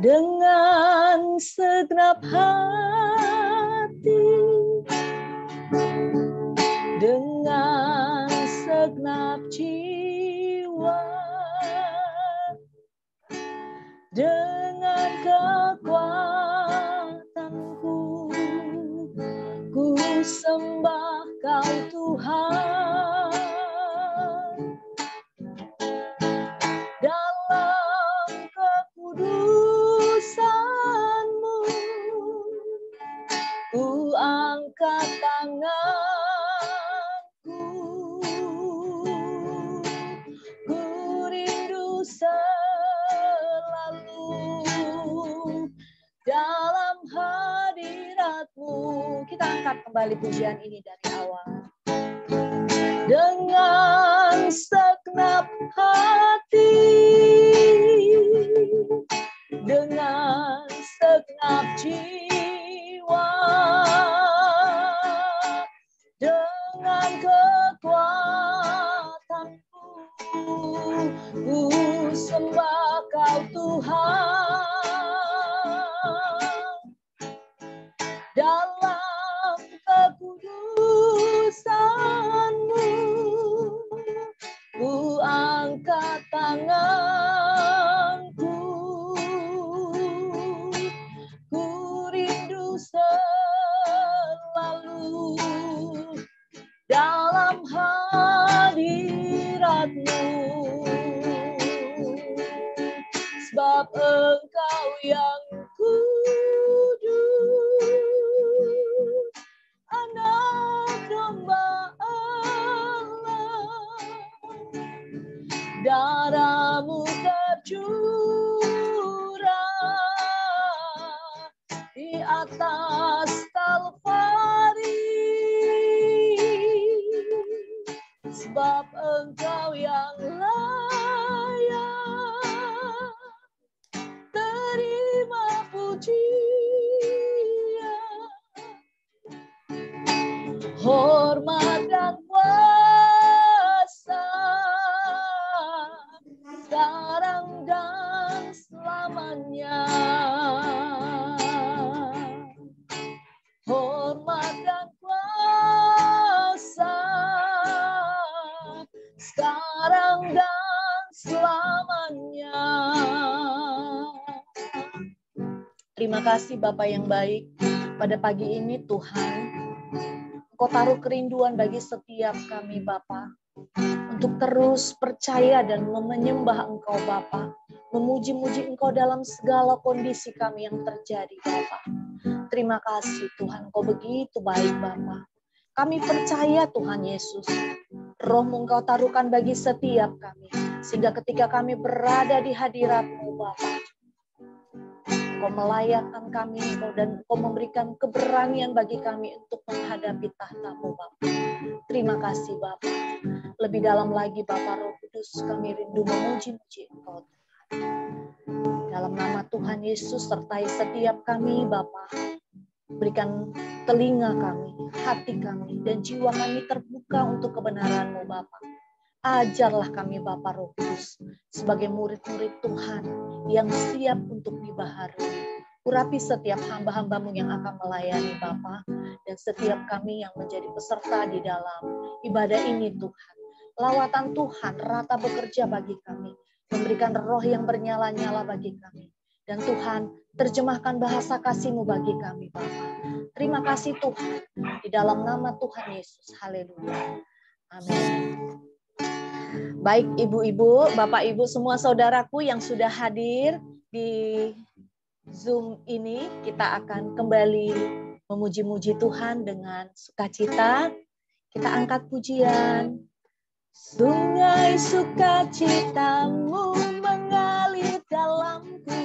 dengan segenap hati, dengan segenap jiwa, dengan kekuatanku, ku sembah Kau Tuhan. Dalam kekudusan-Mu, ku angkat tanganku, ku rindu selalu dalam hadirat-Mu. Kita angkat kembali pujian ini dari awal. Dengan segenap hati, dengan segenap jiwa, dengan kekuatanku, ku sembah Kau Tuhan. Dalam kekudusan-Mu, ku angkat tanganku, ku rindu selalu dalam hadirat-Mu, sebab Engkau yang kudus, Anak Domba Allah, darah-Mu tercurah di atas Kalvari, sebab Engkau yang layak terima pujian, hormat dan kuasa sekarang dan selamanya. Hormat dan kuasa sekarang dan selamanya. Terima kasih Bapa yang baik. Pada pagi ini Tuhan, Engkau taruh kerinduan bagi setiap kami Bapa, untuk terus percaya dan menyembah Engkau Bapa, memuji-muji Engkau dalam segala kondisi kami yang terjadi Bapa. Terima kasih Tuhan, Engkau begitu baik Bapa. Kami percaya Tuhan Yesus, Roh-Mu Engkau taruhkan bagi setiap kami, sehingga ketika kami berada di hadirat-Mu Bapa, Engkau melayakkan kami, dan Engkau memberikan keberanian bagi kami untuk menghadapi tahta-Mu Bapa. Terima kasih Bapa. Lebih dalam lagi Bapa Roh Kudus, kami rindu memuji-muji Engkau Tuhan. Dalam nama Tuhan Yesus, sertai setiap kami Bapa. Berikan telinga kami, hati kami, dan jiwa kami terbuka untuk kebenaran-Mu Bapa. Ajarlah kami Bapa Roh Kudus sebagai murid-murid Tuhan yang siap untuk dibaharui. Urapi setiap hamba-hamba-Mu yang akan melayani Bapa, dan setiap kami yang menjadi peserta di dalam ibadah ini Tuhan. Lawatan Tuhan rata bekerja bagi kami, memberikan roh yang bernyala-nyala bagi kami. Dan Tuhan, terjemahkan bahasa kasih-Mu bagi kami Bapa. Terima kasih Tuhan, di dalam nama Tuhan Yesus. Haleluya. Amin. Baik ibu-ibu, bapak-ibu, semua saudaraku yang sudah hadir di Zoom ini, kita akan kembali memuji-muji Tuhan dengan sukacita. Kita angkat pujian. Sungai sukacita-Mu mengalir dalamku,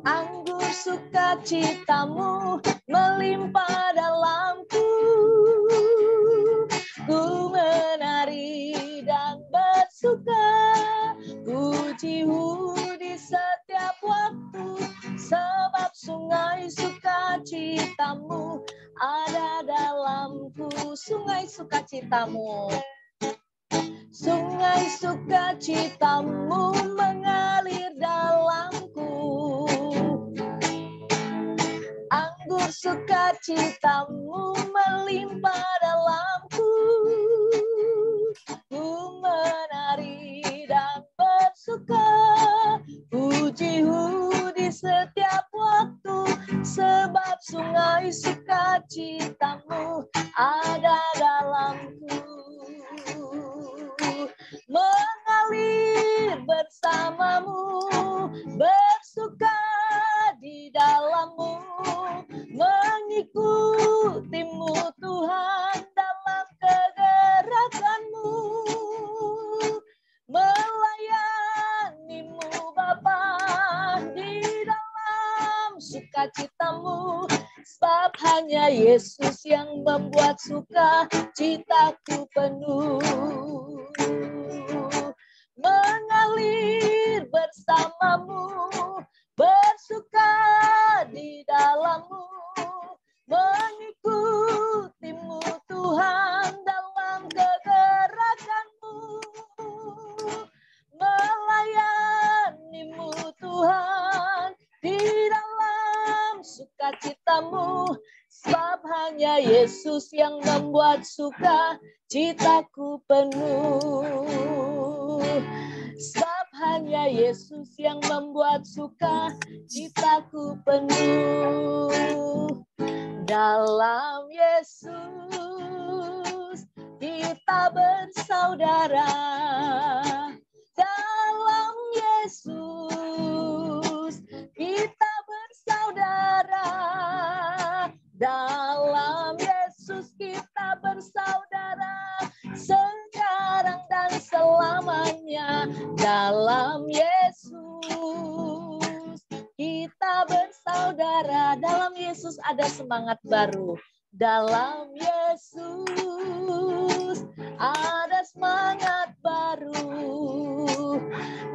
anggur sukacita-Mu melimpah dalamku. Ku menari dan bersuka, puji-Mu di setiap waktu, sebab sungai sukacita-Mu ada dalamku. Sungai sukacita-Mu, sungai sukacita-Mu mengalir sukacitamu melimpah dalamku. Ku menari dan bersuka, pujimu di setiap waktu, sebab sungai sukacitamu ada dalamku. Mengalir bersamamu, bersuka di dalammu, mengikutimu Tuhan dalam kegerakanmu, melayanimu Bapa di dalam sukacitamu, sebab hanya Yesus yang membuat sukacitaku penuh. Mengalir bersamamu, bersuka di dalammu, mengikutimu Tuhan dalam kegerakanmu, melayanimu Tuhan di dalam sukacitamu, sebab hanya Yesus yang membuat sukacitaku penuh. Sebab hanya Yesus yang membuat sukacitaku penuh. Dalam Yesus kita bersaudara. Dalam Yesus kita bersaudara. Dalam Yesus kita bersaudara, sekarang dan selamanya. Dalam Yesus kita bersaudara. Dalam Yesus ada semangat baru. Dalam Yesus ada semangat baru.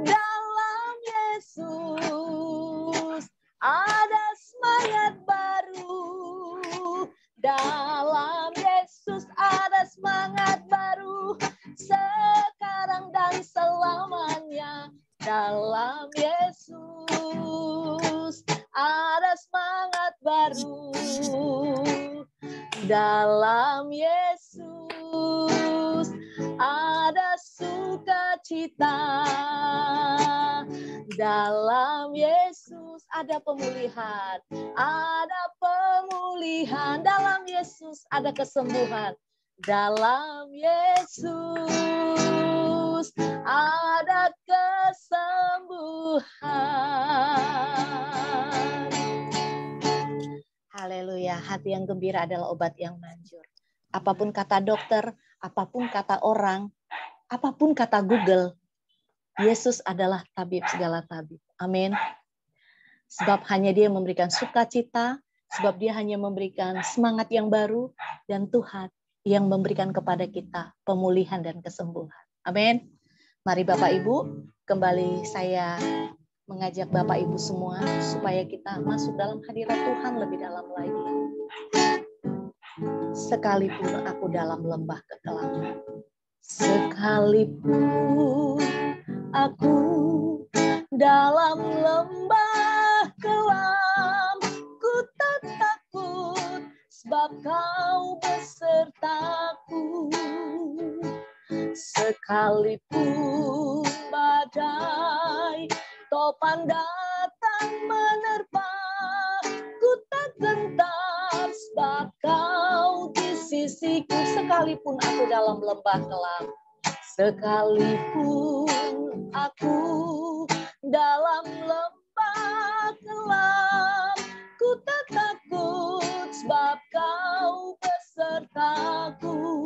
Dalam Yesus ada semangat baru. Dalam Yesus ada semangat baru, sekarang dan selamanya. Dalam Yesus ada semangat baru. Dalam Yesus ada sukacita. Dalam Yesus ada pemulihan. Ada pemulihan. Dalam Yesus ada kesembuhan. Dalam Yesus ada kesembuhan. Haleluya, hati yang gembira adalah obat yang manjur. Apapun kata dokter, apapun kata orang, apapun kata Google, Yesus adalah tabib segala tabib. Amin. Sebab hanya Dia memberikan sukacita, sebab Dia hanya memberikan semangat yang baru, dan Tuhan yang memberikan kepada kita pemulihan dan kesembuhan. Amin. Mari Bapak Ibu, kembali saya mengajak Bapak Ibu semua supaya kita masuk dalam hadirat Tuhan lebih dalam lagi. Sekalipun aku dalam lembah kekelaman, sekalipun aku dalam lembah kelam, ku tak takut sebab Kau besertaku. Sekalipun badai topan datang menerpa, ku tak gentar sebab Kau di sisiku. Sekalipun aku dalam lembah kelam, sekalipun aku dalam lembah kelam, ku tak takut sebab Kau besertaku.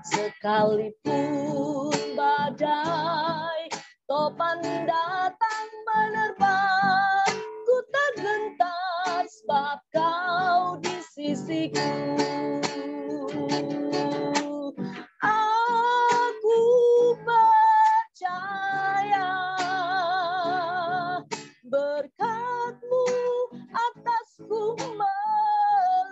Sekalipun badai topan datang menerpa, ku tak gentar sebab Kau di sisiku. Aku percaya berkat-Mu atasku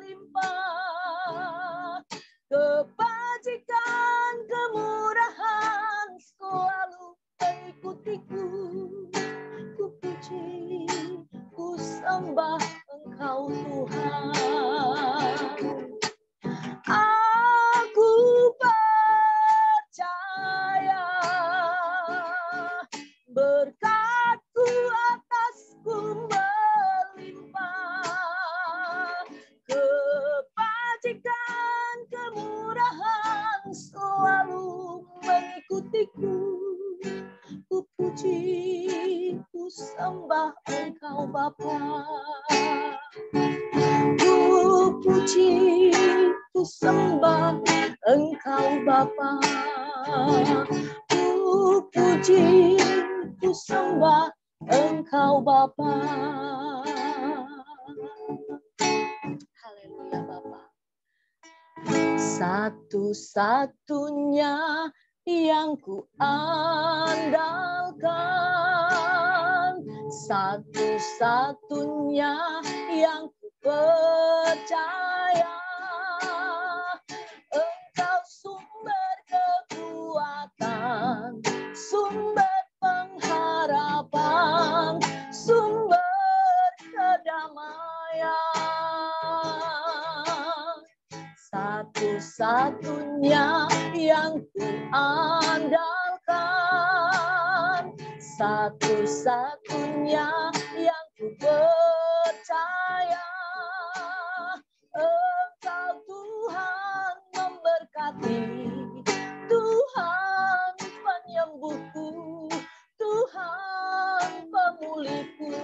melimpah, kebajikan kemurahan selalu mengikutiku. Ku puji, ku sembah Engkau Tuhan. Aku percaya berkat-Ku atasku melimpah, kebajikan kemurahan selalu mengikutiku. Ku puji, ku sembah Engkau Bapa. Ku puji, ku sembah Engkau Bapa. Ku puji, ku sembah Engkau Bapa. Haleluya Bapa. Satu-satunya yang ku andalkan, satu-satunya yang ku percaya, Engkau sumber kekuatan, sumber pengharapan, sumber kedamaian. Satu-satunya yang ku andalkan, satu-satunya yang ku percaya, Engkau Tuhan memberkati, Tuhan penyembuhku, Tuhan pemulihku.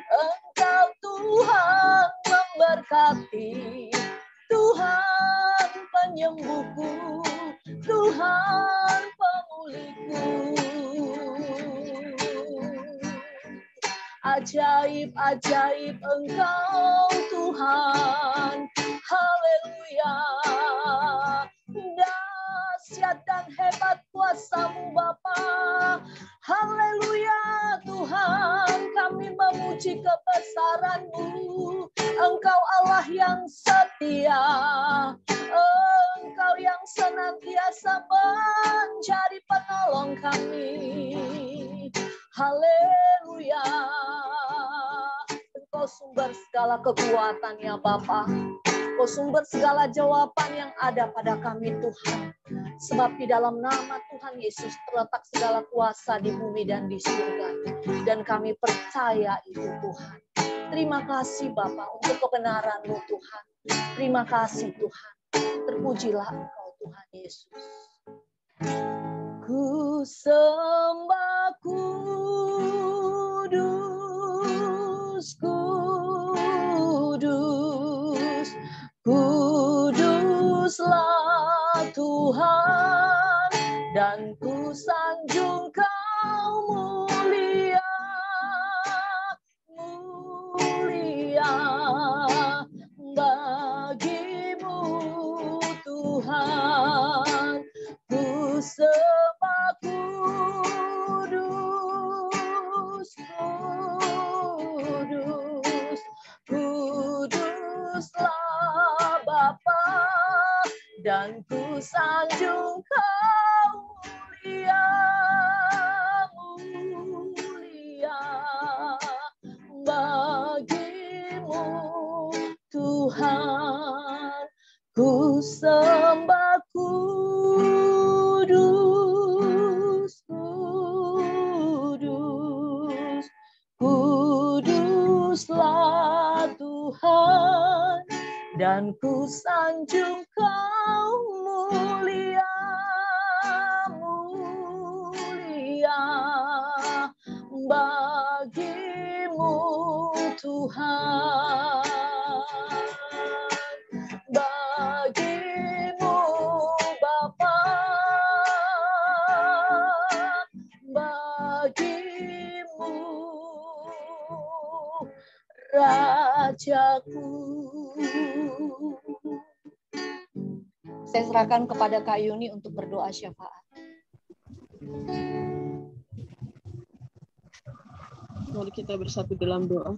Engkau Tuhan memberkati, Tuhan penyembuhku, Tuhan pemulihku. Ajaib-ajaib Engkau Tuhan, haleluya. Dahsyat dan hebat kuasa-Mu Bapa, haleluya Tuhan. Kami memuji kebesaran-Mu, Engkau Allah yang setia, Engkau yang senantiasa menjadi penolong kami. Haleluya. Engkau sumber segala kekuatan ya Bapa. Engkau sumber segala jawaban yang ada pada kami Tuhan. Sebab di dalam nama Tuhan Yesus terletak segala kuasa di bumi dan di surga. Dan kami percaya itu Tuhan. Terima kasih Bapa untuk kebenaran-Mu Tuhan. Terima kasih Tuhan. Terpujilah Engkau Tuhan Yesus. Ku sembah kudus, kudus, kuduslah Tuhan, dan ku sanjung Kau mulia, mulia bagi-Mu Tuhan. Ku sembah kudus, kudus, kuduslah Bapa, dan ku sanjung Kau mulia, mulia bagi-Mu Tuhan. Ku sembah kudus, kudus, kuduslah Tuhan, dan ku sanjung Kau mulia, mulia bagi-Mu Tuhan. Bagi-Mu Bapa, bagi-Mu Rajaku. Saya serahkan kepada Kak Yuni untuk berdoa syafaat. Mari kita bersatu dalam doa.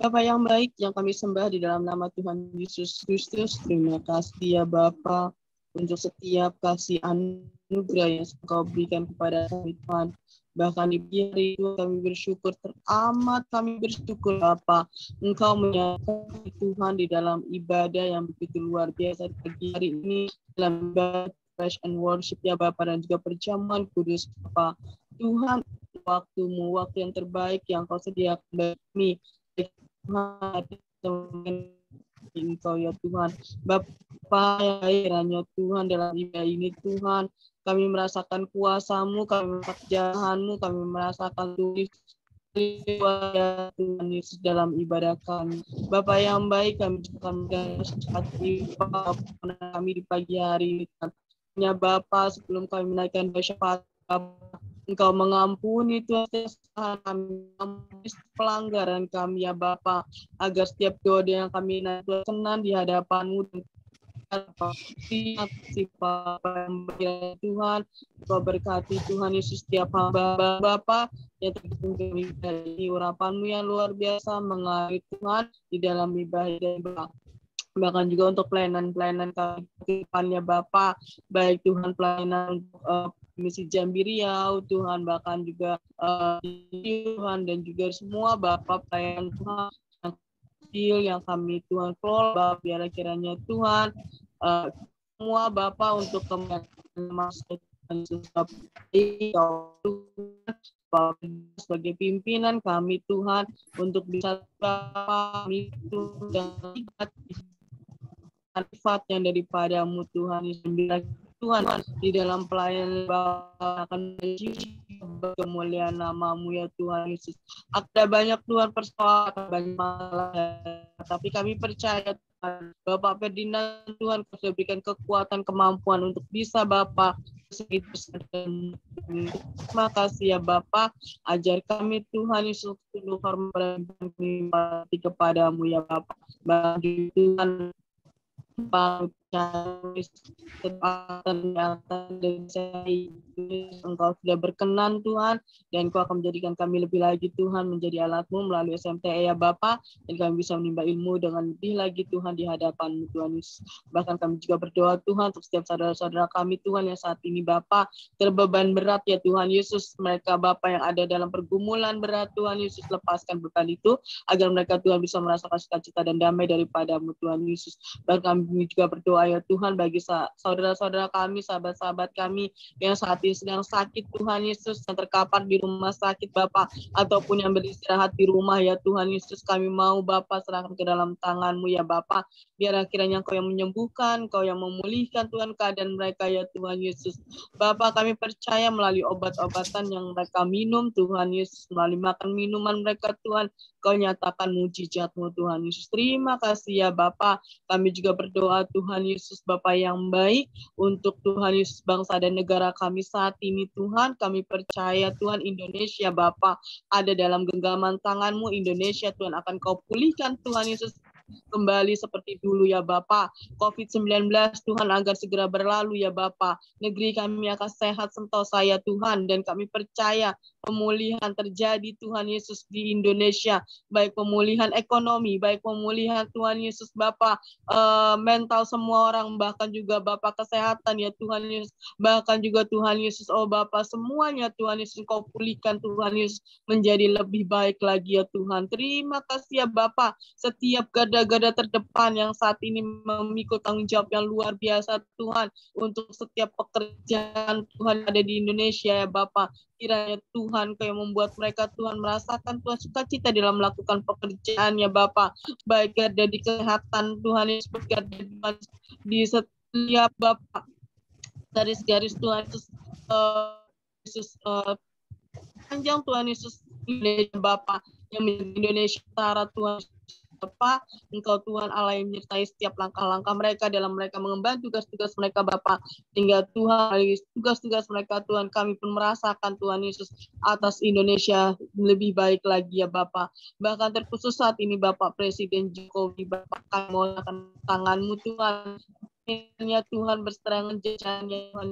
Bapa yang baik yang kami sembah di dalam nama Tuhan Yesus Kristus, terima kasih ya Bapa untuk setiap kasih anugerah yang Engkau berikan kepada kami Tuhan. Bahkan di hari itu kami bersyukur teramat, kami bersyukur Bapa, Engkau menyertai Tuhan di dalam ibadah yang begitu luar biasa pagi hari ini, dalam ibadah praise and worship ya Bapa, dan juga perjamuan kudus Bapa. Tuhan, waktumu, waktu yang terbaik yang Kau sediakan bagi kami. Tuhan, Engkau ya Tuhan. Bapa yang kiranya Tuhan dalam ibadah ini Tuhan, kami merasakan kuasa-Mu, kami merasakan jalan-Mu, kami merasakan tulis ya Tuhan Yesus dalam ibadah kami. Bapa yang baik, kami juga kami di pagi hari ini. Ya Bapa, sebelum kami menaikkan syafaat, Engkau mengampuni Tuhan kesalahan kami, pelanggaran kami ya Bapa, agar setiap doa yang kami naikkan senang di hadapan-Mu. Terima kasih Bapa yang Tuhan, Kau berkati Tuhan Yesus setiap hamba Bapa yang terjadi dari urapan-Mu yang luar biasa mengalir Tuhan di dalam ibadah. Bahkan juga untuk pelayanan-pelayanan kami depannya Bapa, baik Tuhan pelayanan untuk misi Jambi Riau, Tuhan, bahkan juga Tuhan dan juga semua Bapa pelayanan Tuhan yang kecil yang kami Tuhan kelola, biar kiranya Tuhan semua Bapa untuk sebagai pimpinan kami Tuhan untuk bisa kami sifat yang daripada-Mu Tuhan Tuhan di dalam pelayanan akan kemuliaan nama-Mu ya Tuhan Yesus. Ada banyak Tuhan persoalan, banyak masalah, tapi kami percaya Tuhan, Bapak Ferdinand Tuhan Kau sudah berikan kekuatan, kemampuan untuk bisa Bapak. Terima kasih ya Bapak, ajar kami Tuhan Yesus penuh hormat kepada-Mu ya Bapak. Bagi Tuhan Engkau sudah berkenan Tuhan, dan Kau akan menjadikan kami lebih lagi Tuhan menjadi alat-Mu melalui SMTE ya Bapa, dan kami bisa menimba ilmu dengan lebih lagi Tuhan di hadapan-Mu Tuhan Yesus. Bahkan kami juga berdoa Tuhan untuk setiap saudara-saudara kami Tuhan yang saat ini Bapa terbeban berat ya Tuhan Yesus, mereka Bapa yang ada dalam pergumulan berat Tuhan Yesus, lepaskan beban itu agar mereka Tuhan bisa merasakan sukacita dan damai daripada-Mu Tuhan Yesus. Bahkan kami juga berdoa ya Tuhan bagi saudara-saudara kami, sahabat-sahabat kami yang saat ini sedang sakit Tuhan Yesus, yang terkapar di rumah sakit Bapa, ataupun yang beristirahat di rumah ya Tuhan Yesus, kami mau Bapa serahkan ke dalam tangan-Mu ya Bapa, biar akhirnya Kau yang menyembuhkan, Kau yang memulihkan Tuhan keadaan mereka ya Tuhan Yesus. Bapa, kami percaya melalui obat-obatan yang mereka minum Tuhan Yesus, melalui makan minuman mereka Tuhan, Kau nyatakan mujizat-Mu Tuhan Yesus. Terima kasih ya Bapa. Kami juga berdoa Tuhan Yesus Bapa yang baik untuk Tuhan Yesus bangsa dan negara kami saat ini Tuhan. Kami percaya Tuhan Indonesia Bapa ada dalam genggaman tangan-Mu. Indonesia Tuhan akan Kau pulihkan Tuhan Yesus kembali seperti dulu ya Bapa. COVID-19 Tuhan agar segera berlalu ya Bapa. Negeri kami akan sehat sentosa ya Tuhan, dan kami percaya pemulihan terjadi Tuhan Yesus di Indonesia, baik pemulihan ekonomi, baik pemulihan Tuhan Yesus Bapa mental semua orang, bahkan juga Bapa kesehatan ya Tuhan Yesus, bahkan juga Tuhan Yesus oh Bapa semuanya Tuhan Yesus Kau pulihkan Tuhan Yesus menjadi lebih baik lagi ya Tuhan. Terima kasih ya Bapa, setiap garda-garda terdepan yang saat ini memikul tanggung jawab yang luar biasa Tuhan untuk setiap pekerjaan Tuhan ada di Indonesia ya Bapa. Kiranya Tuhan Kau yang membuat mereka Tuhan merasakan Tuhan sukacita dalam melakukan pekerjaannya Bapa, baik garda di kesehatan Tuhan Yesus, garda di setiap Bapa garis-garis Tuhan Yesus panjang Tuhan Yesus Indonesia Bapa yang menjadi Indonesia Utara Tuhan Bapa, Engkau Tuhan Allah yang menyertai setiap langkah-langkah mereka dalam mereka mengemban tugas-tugas mereka Bapa, sehingga Tuhan tugas-tugas mereka Tuhan kami pun merasakan Tuhan Yesus atas Indonesia lebih baik lagi ya Bapa. Bahkan terkhusus saat ini Bapak Presiden Jokowi Bapak kami mohon tangan-Mu Tuhan, Tuhan berseterangan jalannya Tuhan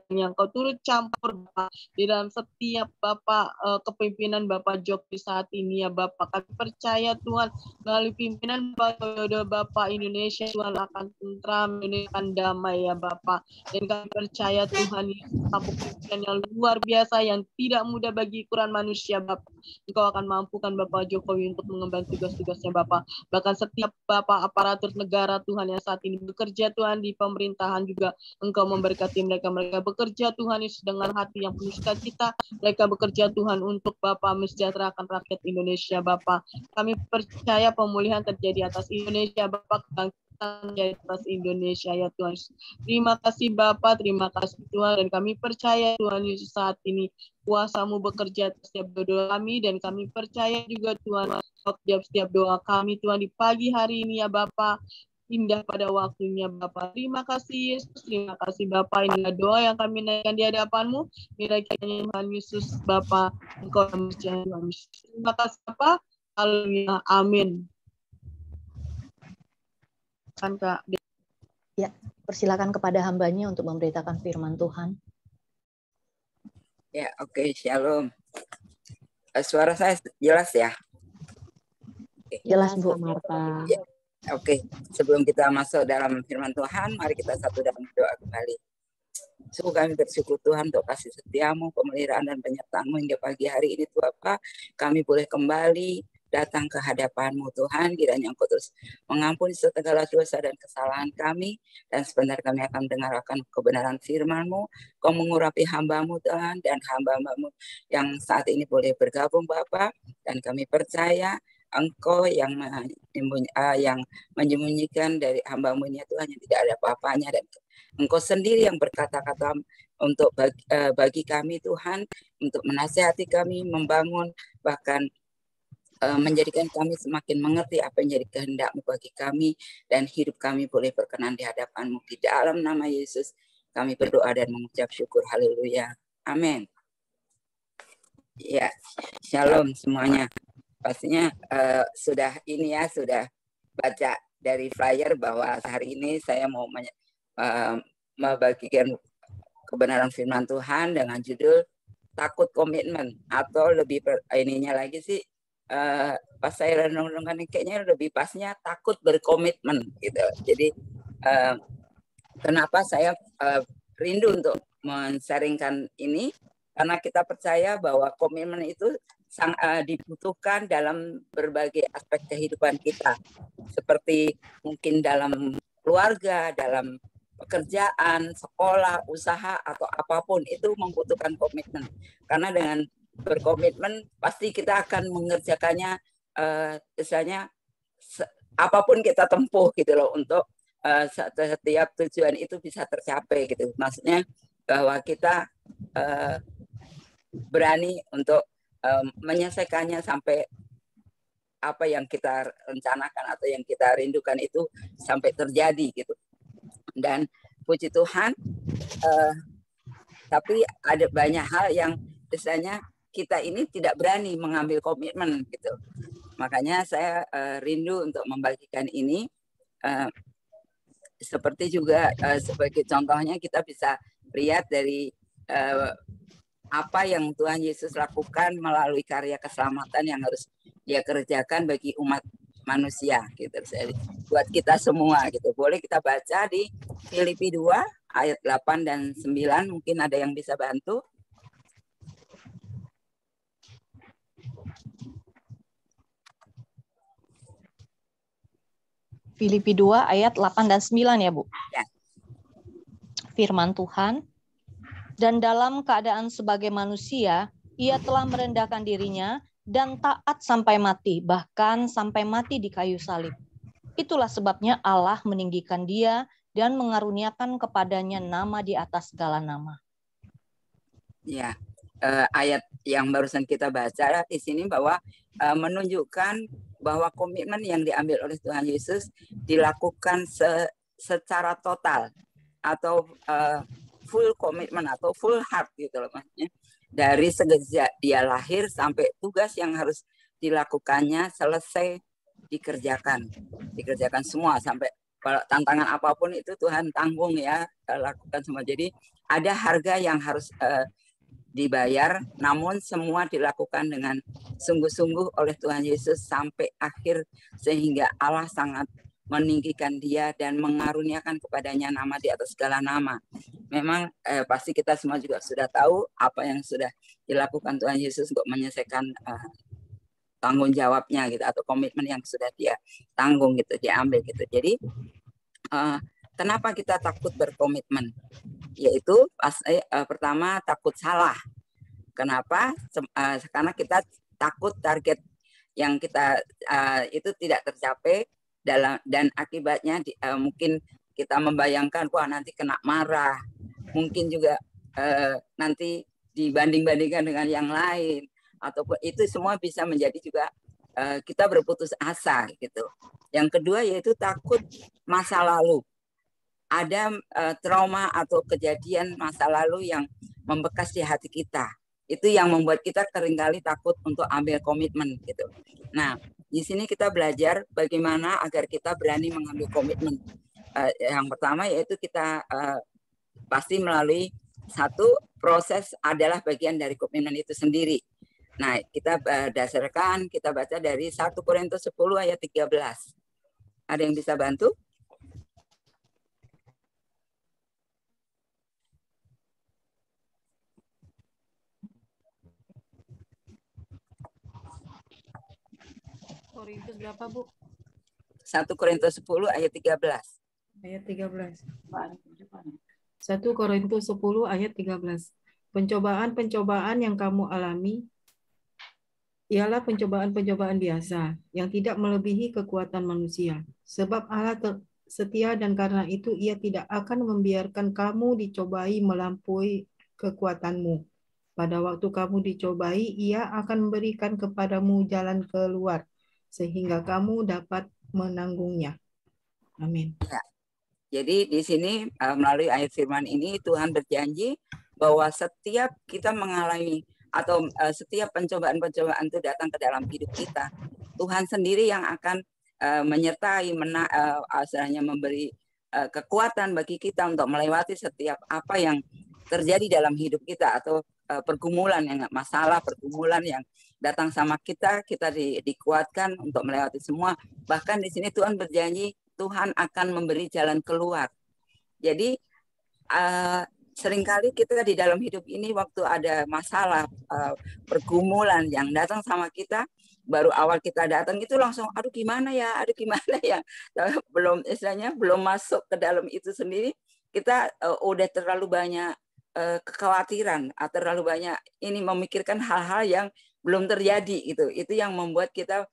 yang Kau turut campur Bapak di dalam setiap Bapak kepemimpinan Bapak Jokowi saat ini ya Bapak. Kami percaya Tuhan melalui pimpinan Bapak Indonesia Tuhan akan tentram, Indonesia akan damai ya Bapak. Dan kami percaya Tuhan satu pimpinan yang luar biasa yang tidak mudah bagi ukuran manusia Bapak. Engkau akan mampukan Bapak Jokowi untuk mengemban tugas-tugasnya Bapak. Bahkan setiap Bapak aparatur negara Tuhan yang saat ini bekerja Tuhan di pemerintahan juga Engkau memberkati mereka. Mereka bekerja Tuhan Yesus dengan hati yang penuh sukacita. Mereka bekerja Tuhan untuk Bapak mensejahterakan rakyat Indonesia Bapak. Kami percaya pemulihan terjadi atas Indonesia Bapak, kebangkitan terjadi atas Indonesia ya Tuhan. Terima kasih Bapak, terima kasih Tuhan, dan kami percaya Tuhan Yesus saat ini kuasa-Mu bekerja atas setiap doa kami, dan kami percaya juga Tuhan setiap doa kami Tuhan di pagi hari ini ya Bapak, indah pada waktunya Bapak. Terima kasih Yesus, terima kasih Bapak. Inilah doa yang kami naikkan di hadapan-Mu. Kiranya Tuhan Yesus Bapak, Engkau yang berjaya Tuhan Yesus. Terima kasih Bapak. Haleluya. Amin. Kan Kak. Ya, persilakan kepada hambanya untuk memberitakan firman Tuhan. Ya, oke, Shalom. Suara saya jelas ya? Jelas Bu. Marta. Ya, oke, sebelum kita masuk dalam firman Tuhan, mari kita satu dalam doa kembali. Sungguh kami bersyukur Tuhan untuk kasih setiamu, pemeliharaan dan penyertaan-Mu hingga pagi hari ini Tuhan Bapa. Kami boleh kembali datang ke hadapan-Mu Tuhan, kiranya Engkau terus mengampuni segala dosa dan kesalahan kami, dan sebentar kami akan mendengarkan kebenaran firman-Mu. Kau mengurapi hamba-Mu Tuhan, dan hamba-Mu yang saat ini boleh bergabung Bapa, dan kami percaya Engkau yang menyembunyikan dari hamba-Mu Tuhan yang tidak ada apa-apanya, dan Engkau sendiri yang berkata-kata untuk bagi kami Tuhan, untuk menasihati kami, membangun, bahkan menjadikan kami semakin mengerti apa yang jadi kehendak-Mu bagi kami, dan hidup kami boleh berkenan di hadapan-Mu. Di dalam nama Yesus kami berdoa dan mengucap syukur. Haleluya. Amin. Ya, shalom semuanya. Pastinya sudah baca dari flyer bahwa hari ini saya mau membagikan kebenaran firman Tuhan dengan judul takut komitmen, atau lebih ininya lagi sih, pas saya renung-renungkan kayaknya lebih pasnya takut berkomitmen gitu. Jadi kenapa saya rindu untuk men-sharingkan ini, karena kita percaya bahwa komitmen itu dibutuhkan dalam berbagai aspek kehidupan kita, seperti mungkin dalam keluarga, dalam pekerjaan, sekolah, usaha, atau apapun itu membutuhkan komitmen. Karena dengan berkomitmen pasti kita akan mengerjakannya, misalnya apapun kita tempuh gitu loh, untuk setiap tujuan itu bisa tercapai gitu. Maksudnya bahwa kita berani untuk menyelesaikannya sampai apa yang kita rencanakan atau yang kita rindukan itu sampai terjadi gitu. Dan puji Tuhan, tapi ada banyak hal yang biasanya kita ini tidak berani mengambil komitmen gitu. Makanya saya rindu untuk membagikan ini, seperti juga sebagai contohnya kita bisa lihat dari apa yang Tuhan Yesus lakukan melalui karya keselamatan yang harus Dia kerjakan bagi umat manusia gitu. Jadi buat kita semua gitu. Boleh kita baca di Filipi 2 ayat 8 dan 9, mungkin ada yang bisa bantu. Filipi 2 ayat 8 dan 9 ya Bu. Ya. Firman Tuhan, dan dalam keadaan sebagai manusia, ia telah merendahkan dirinya dan taat sampai mati, bahkan sampai mati di kayu salib. Itulah sebabnya Allah meninggikan dia dan mengaruniakan kepadanya nama di atas segala nama. Ya, ayat yang barusan kita baca di sini bahwa menunjukkan bahwa komitmen yang diambil oleh Tuhan Yesus dilakukan secara total, atau full komitmen atau full heart gitu loh, maksudnya dari sejak dia lahir sampai tugas yang harus dilakukannya selesai dikerjakan semua sampai Kalau tantangan apapun itu Tuhan tanggung ya, lakukan semua. Jadi ada harga yang harus dibayar, namun semua dilakukan dengan sungguh-sungguh oleh Tuhan Yesus sampai akhir, sehingga Allah sangat meninggikan dia dan mengaruniakan kepadanya nama di atas segala nama. Memang pasti kita semua juga sudah tahu apa yang sudah dilakukan Tuhan Yesus untuk menyelesaikan tanggung jawabnya gitu, atau komitmen yang sudah dia tanggung gitu, dia ambil gitu. Jadi kenapa kita takut berkomitmen? Yaitu pertama takut salah. Kenapa? Karena kita takut target yang kita itu tidak tercapai dan akibatnya mungkin kita membayangkan wah nanti kena marah, mungkin juga nanti dibanding-bandingkan dengan yang lain, ataupun itu semua bisa menjadi juga kita berputus asa gitu. Yang kedua yaitu takut masa lalu. Ada trauma atau kejadian masa lalu yang membekas di hati kita. Itu yang membuat kita seringkali takut untuk ambil komitmen gitu. Nah, di sini kita belajar bagaimana agar kita berani mengambil komitmen. Yang pertama yaitu kita pasti melalui satu proses adalah bagian dari komitmen itu sendiri. Nah, kita dasarkan, kita baca dari 1 Korintus 10 ayat 13. Ada yang bisa bantu? Korintus berapa, Bu? 1 Korintus 10 ayat 13. Ayat 13. 1 Korintus 10 ayat 13. Pencobaan-pencobaan yang kamu alami ialah pencobaan-pencobaan biasa yang tidak melebihi kekuatan manusia. Sebab Allah setia dan karena itu Ia tidak akan membiarkan kamu dicobai melampaui kekuatanmu. Pada waktu kamu dicobai, Ia akan memberikan kepadamu jalan keluar sehingga kamu dapat menanggungnya. Amin. Ya. Jadi di sini melalui ayat firman ini Tuhan berjanji bahwa setiap kita mengalami atau setiap pencobaan-pencobaan itu datang ke dalam hidup kita, Tuhan sendiri yang akan menyertai, asalnya memberi kekuatan bagi kita untuk melewati setiap apa yang terjadi dalam hidup kita, atau pergumulan yang masalah, pergumulan yang datang sama kita dikuatkan untuk melewati semua. Bahkan di sini Tuhan berjanji Tuhan akan memberi jalan keluar. Jadi seringkali kita di dalam hidup ini waktu ada masalah, pergumulan yang datang sama kita, baru awal kita datang itu langsung aduh gimana ya, belum istilahnya belum masuk ke dalam itu sendiri, kita udah terlalu banyak kekhawatiran atau terlalu banyak ini memikirkan hal-hal yang belum terjadi gitu. Itu yang membuat kita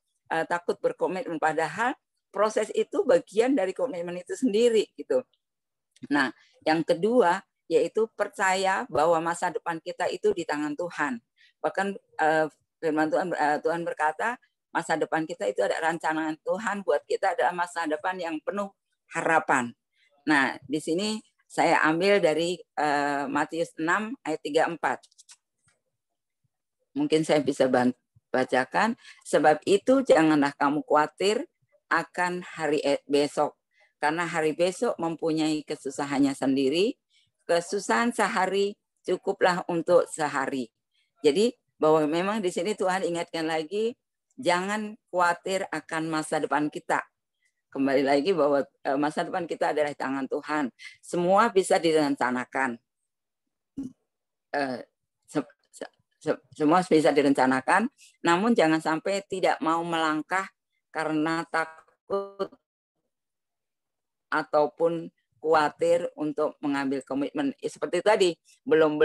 takut berkomitmen, padahal proses itu bagian dari komitmen itu sendiri gitu. Nah, yang kedua yaitu percaya bahwa masa depan kita itu di tangan Tuhan. Bahkan firman Tuhan berkata masa depan kita itu ada rancangan Tuhan buat kita, adalah masa depan yang penuh harapan. Nah, di sini saya ambil dari Matius 6 ayat 34. Mungkin saya bisa bacakan. Sebab itu janganlah kamu khawatir akan hari besok, karena hari besok mempunyai kesusahannya sendiri. Kesusahan sehari cukuplah untuk sehari. Jadi bahwa memang di sini Tuhan ingatkan lagi, jangan khawatir akan masa depan kita. Kembali lagi bahwa masa depan kita adalah di tangan Tuhan. Semua bisa direncanakan. Semua bisa direncanakan, namun jangan sampai tidak mau melangkah karena takut ataupun khawatir untuk mengambil komitmen. Seperti tadi, belum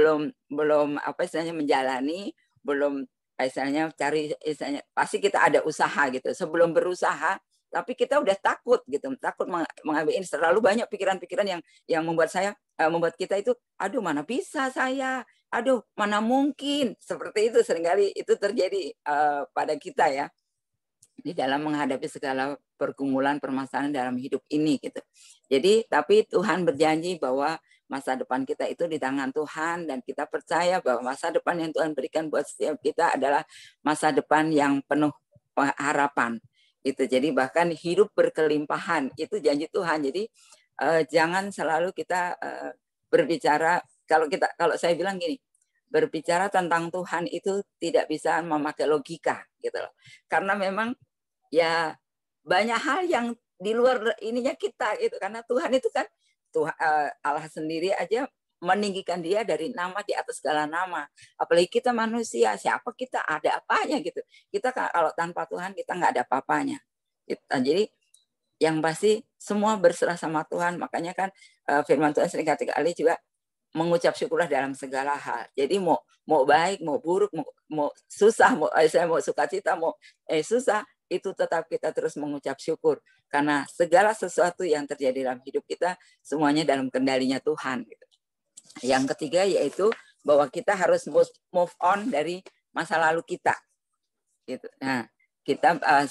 apa istilahnya menjalani, belum istilahnya cari, istilahnya pasti kita ada usaha gitu. Sebelum berusaha, tapi kita udah takut gitu, takut mengambil ini. Terlalu banyak pikiran-pikiran yang membuat kita itu, aduh mana bisa saya, aduh mana mungkin. Seperti itu seringkali itu terjadi pada kita ya, di dalam menghadapi segala pergumulan permasalahan dalam hidup ini gitu. Jadi tapi Tuhan berjanji bahwa masa depan kita itu di tangan Tuhan, dan kita percaya bahwa masa depan yang Tuhan berikan buat setiap kita adalah masa depan yang penuh harapan. Itu jadi bahkan hidup berkelimpahan itu janji Tuhan. Jadi jangan selalu kita berbicara, kalau saya bilang gini, berbicara tentang Tuhan itu tidak bisa memakai logika gitu loh. Karena memang ya banyak hal yang di luar ininya kita gitu, karena Tuhan itu kan Tuhan, Allah sendiri aja meninggikan dia dari nama di atas segala nama. Apalagi kita manusia, siapa kita, ada apanya gitu. Kita kalau tanpa Tuhan kita nggak ada apa-apanya. Jadi yang pasti semua berserah sama Tuhan. Makanya kan firman Tuhan sering kali juga mengucap syukurlah dalam segala hal. Jadi mau baik, mau buruk, mau susah, mau sukacita, mau susah, itu tetap kita terus mengucap syukur. Karena segala sesuatu yang terjadi dalam hidup kita semuanya dalam kendalinya Tuhan. Gitu. Yang ketiga yaitu bahwa kita harus move on dari masa lalu kita. Gitu. Nah,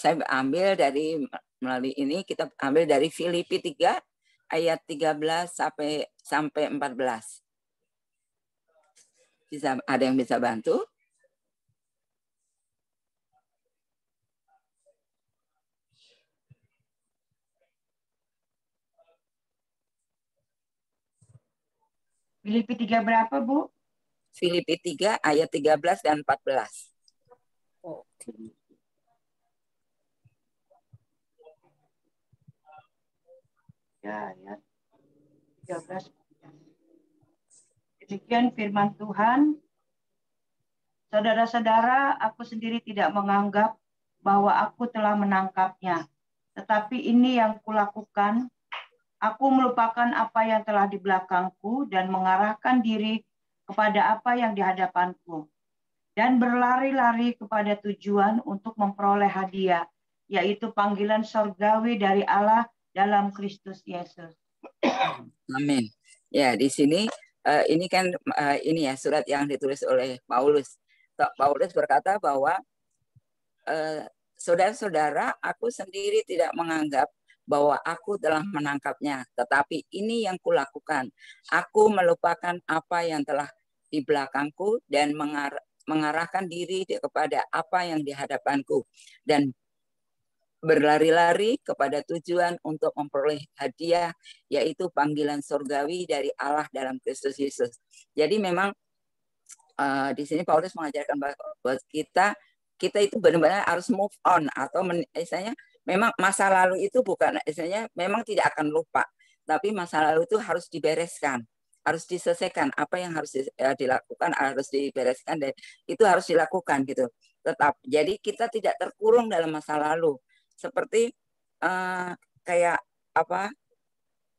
saya ambil dari melalui ini, kita ambil dari Filipi 3 ayat 13 sampai 14. Ada yang bisa bantu? Filipi 3 berapa, Bu? Filipi 3 ayat 13 dan 14. Oh. Ya, ayat 13. Demikian firman Tuhan. Saudara-saudara, aku sendiri tidak menganggap bahwa aku telah menangkapnya. Tetapi ini yang kulakukan, aku melupakan apa yang telah di belakangku dan mengarahkan diri kepada apa yang di hadapanku. Dan berlari-lari kepada tujuan untuk memperoleh hadiah, yaitu panggilan sorgawi dari Allah dalam Kristus Yesus. Amin. Ya, di sini ini kan ini ya surat yang ditulis oleh Paulus. Paulus berkata bahwa saudara-saudara, aku sendiri tidak menganggap bahwa aku telah menangkapnya, tetapi ini yang kulakukan. Aku melupakan apa yang telah di belakangku dan mengarahkan diri kepada apa yang di hadapanku dan berlari-lari kepada tujuan untuk memperoleh hadiah, yaitu panggilan surgawi dari Allah dalam Kristus Yesus. Jadi memang di sini Paulus mengajarkan bahwa kita itu benar-benar harus move on, atau misalnya memang masa lalu itu bukan misalnya memang tidak akan lupa, tapi masa lalu itu harus dibereskan, harus diselesaikan. Apa yang harus dilakukan harus dibereskan, dan itu harus dilakukan gitu. Tetap jadi kita tidak terkurung dalam masa lalu seperti kayak apa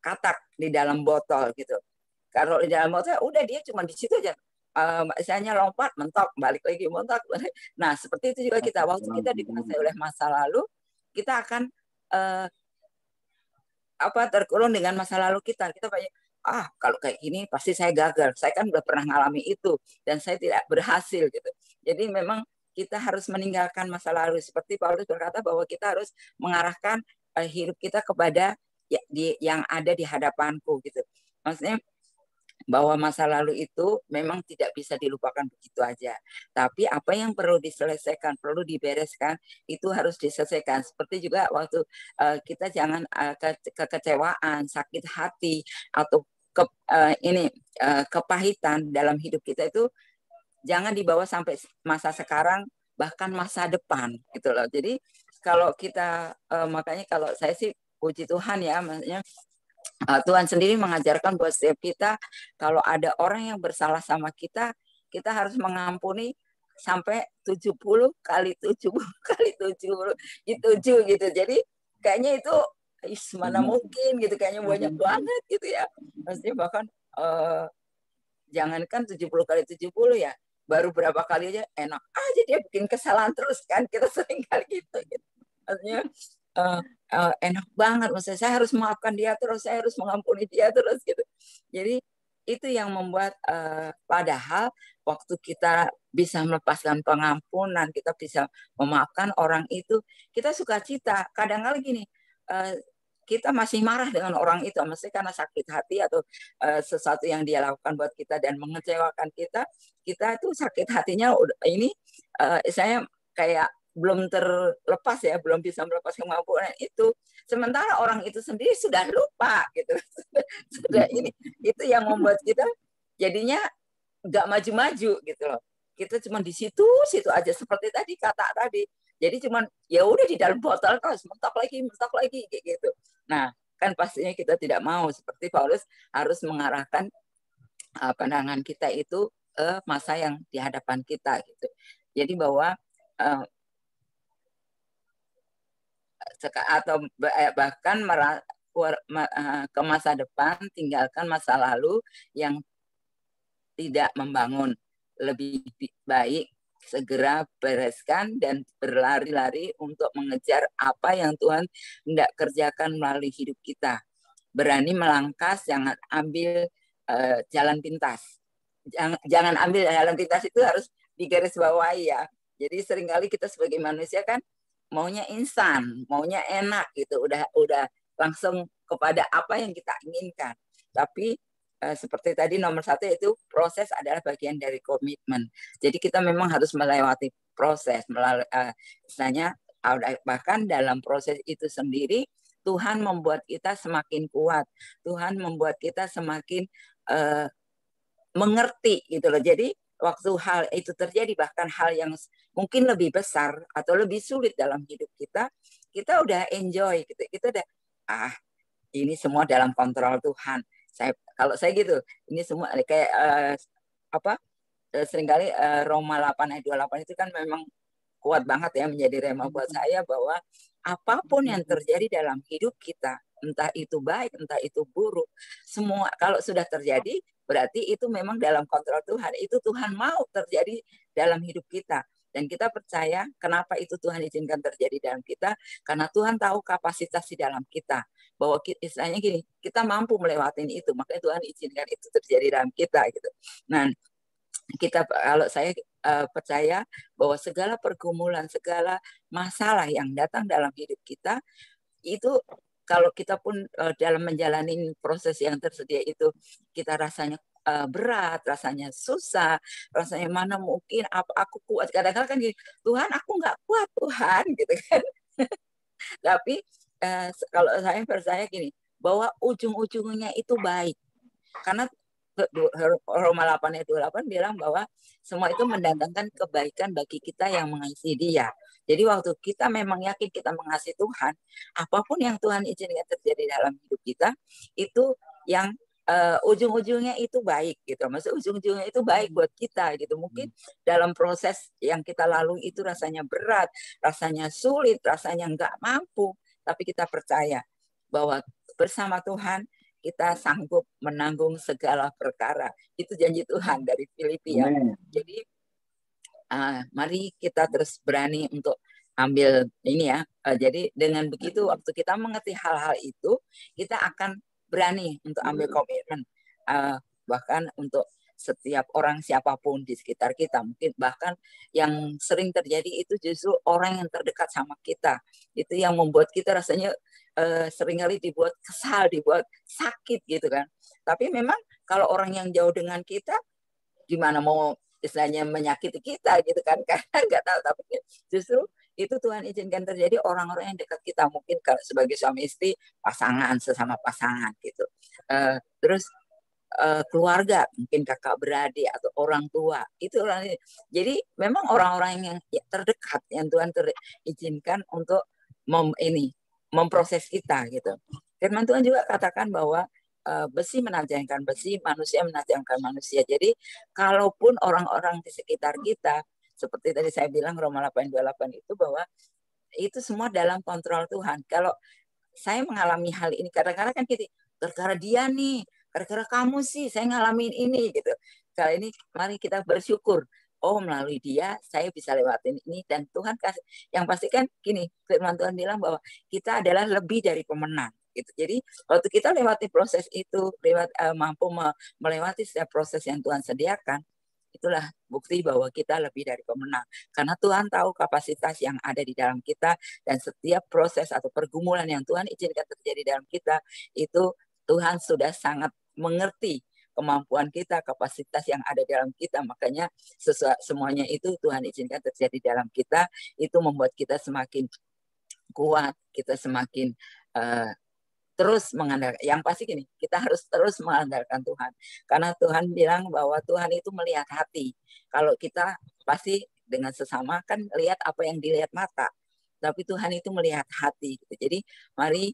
katak di dalam botol gitu. Kalau di dalam botol udah dia cuma di situ aja. Misalnya lompat, mentok, balik lagi, mentok. Nah, seperti itu juga kita. Waktu kita dikuasai oleh masa lalu, kita akan terkurung dengan masa lalu kita. Kita banyak, kalau kayak gini pasti saya gagal. Saya kan udah pernah ngalami itu dan saya tidak berhasil gitu. Jadi memang kita harus meninggalkan masa lalu. Seperti Paulus berkata bahwa kita harus mengarahkan hidup kita kepada yang ada di hadapanku gitu. Maksudnya bahwa masa lalu itu memang tidak bisa dilupakan begitu aja. Tapi apa yang perlu diselesaikan, perlu dibereskan, itu harus diselesaikan. Seperti juga waktu kita jangan kekecewaan, sakit hati, atau kepahitan dalam hidup kita itu jangan dibawa sampai masa sekarang, bahkan masa depan gitu loh. Jadi kalau kita makanya kalau saya sih puji Tuhan ya, maksudnya Tuhan sendiri mengajarkan buat setiap kita, kalau ada orang yang bersalah sama kita, kita harus mengampuni sampai 70 kali 70 kali 70 gitu. Jadi kayaknya itu mana mungkin gitu, kayaknya banyak banget gitu ya. Maksudnya bahkan jangankan 70 kali 70 ya, baru berapa kali aja enak aja dia bikin kesalahan terus kan, kita sering kali gitu. Maksudnya enak banget, maksudnya saya harus memaafkan dia terus, saya harus mengampuni dia terus gitu. Jadi itu yang membuat padahal waktu kita bisa melepaskan pengampunan, kita bisa memaafkan orang itu, kita sukacita. Kadang-kadang gini, kita masih marah dengan orang itu, maksudnya karena sakit hati atau sesuatu yang dia lakukan buat kita dan mengecewakan kita itu sakit hatinya ini saya kayak belum terlepas ya, belum bisa melepas kemampuan itu. Sementara orang itu sendiri sudah lupa gitu. Sudah ini, itu yang membuat kita jadinya nggak maju-maju gitu loh. Kita cuma di situ aja seperti tadi kata tadi. Jadi cuma ya udah di dalam botol terus mentok lagi kayak gitu. Nah, kan pastinya kita tidak mau, seperti Paulus harus mengarahkan pandangan kita itu masa yang di hadapan kita gitu. Jadi bahwa atau bahkan ke masa depan, tinggalkan masa lalu yang tidak membangun. Lebih baik segera bereskan dan berlari-lari untuk mengejar apa yang Tuhan hendak kerjakan melalui hidup kita. Berani melangkah, jangan ambil jalan pintas. Jangan ambil jalan pintas, itu harus digarisbawahi ya. Jadi seringkali kita sebagai manusia kan maunya instan, maunya enak gitu, udah langsung kepada apa yang kita inginkan. Tapi seperti tadi nomor 1 itu proses adalah bagian dari komitmen. Jadi kita memang harus melewati proses, melalui misalnya bahkan dalam proses itu sendiri Tuhan membuat kita semakin kuat, Tuhan membuat kita semakin mengerti gitu loh. Jadi waktu hal itu terjadi, bahkan hal yang mungkin lebih besar atau lebih sulit dalam hidup kita udah enjoy gitu, kita udah ini semua dalam kontrol Tuhan. Kalau saya gitu, ini semua kayak seringkali Roma 8 ayat 28 itu kan memang kuat banget ya menjadi rema buat saya, bahwa apapun yang terjadi dalam hidup kita, entah itu baik, entah itu buruk, semua kalau sudah terjadi berarti itu memang dalam kontrol Tuhan. Itu Tuhan mau terjadi dalam hidup kita. Dan kita percaya kenapa itu Tuhan izinkan terjadi dalam kita, karena Tuhan tahu kapasitas di dalam kita, bahwa istilahnya gini, kita mampu melewati itu, makanya Tuhan izinkan itu terjadi dalam kita gitu. Nah, kalau saya percaya bahwa segala pergumulan, segala masalah yang datang dalam hidup kita itu, kalau kita pun dalam menjalani proses yang tersedia itu kita rasanya berat, rasanya susah, rasanya mana mungkin aku kuat. Kadang-kadang kan gini, Tuhan aku nggak kuat Tuhan gitu kan. Tapi kalau saya percaya gini, bahwa ujung-ujungnya itu baik. Karena Roma 8 ayat 28 bilang bahwa semua itu mendatangkan kebaikan bagi kita yang mengasihi Dia. Jadi waktu kita memang yakin kita mengasihi Tuhan, apapun yang Tuhan izinkan terjadi dalam hidup kita, itu yang ujung-ujungnya itu baik gitu. Maksudnya ujung-ujungnya itu baik buat kita gitu. Mungkin dalam proses yang kita lalui itu rasanya berat, rasanya sulit, rasanya nggak mampu, tapi kita percaya bahwa bersama Tuhan kita sanggup menanggung segala perkara. Itu janji Tuhan dari Filipi ya. Jadi mari kita terus berani untuk ambil ini ya. Jadi dengan begitu waktu kita mengerti hal-hal itu, kita akan berani untuk ambil komitmen. Bahkan untuk setiap orang siapapun di sekitar kita. Mungkin bahkan yang sering terjadi itu justru orang yang terdekat sama kita. Itu yang membuat kita rasanya seringkali dibuat kesal, dibuat sakit gitu kan. Tapi memang kalau orang yang jauh dengan kita, gimana mau istilahnya menyakiti kita gitu kan, karena nggak tahu. Tapi justru itu Tuhan izinkan terjadi orang-orang yang dekat kita, mungkin kalau sebagai suami istri, pasangan, sesama pasangan gitu. Terus keluarga, mungkin kakak beradik atau orang tua, itu orang. Jadi memang orang-orang yang terdekat yang Tuhan izinkan untuk memproses kita gitu. Firman Tuhan juga katakan bahwa besi menajamkan besi, manusia menajamkan manusia. Jadi kalaupun orang-orang di sekitar kita, seperti tadi saya bilang Roma 8:28 itu, bahwa itu semua dalam kontrol Tuhan. Kalau saya mengalami hal ini, kadang-kadang kan kita, gara-gara dia nih, gara-gara kamu sih saya ngalamin ini gitu. Kali ini mari kita bersyukur. Oh, melalui dia saya bisa lewatin ini, dan Tuhan kasih. Yang pasti kan gini, firman Tuhan bilang bahwa kita adalah lebih dari pemenang gitu. Jadi waktu kita lewati proses itu, mampu melewati setiap proses yang Tuhan sediakan, itulah bukti bahwa kita lebih dari pemenang. Karena Tuhan tahu kapasitas yang ada di dalam kita, dan setiap proses atau pergumulan yang Tuhan izinkan terjadi dalam kita, itu Tuhan sudah sangat mengerti kemampuan kita, kapasitas yang ada dalam kita. Makanya semuanya itu Tuhan izinkan terjadi dalam kita, itu membuat kita semakin kuat, kita semakin terus mengandalkan. Yang pasti gini, kita harus terus mengandalkan Tuhan. Karena Tuhan bilang bahwa Tuhan itu melihat hati. Kalau kita pasti dengan sesama kan lihat apa yang dilihat mata. Tapi Tuhan itu melihat hati. Jadi mari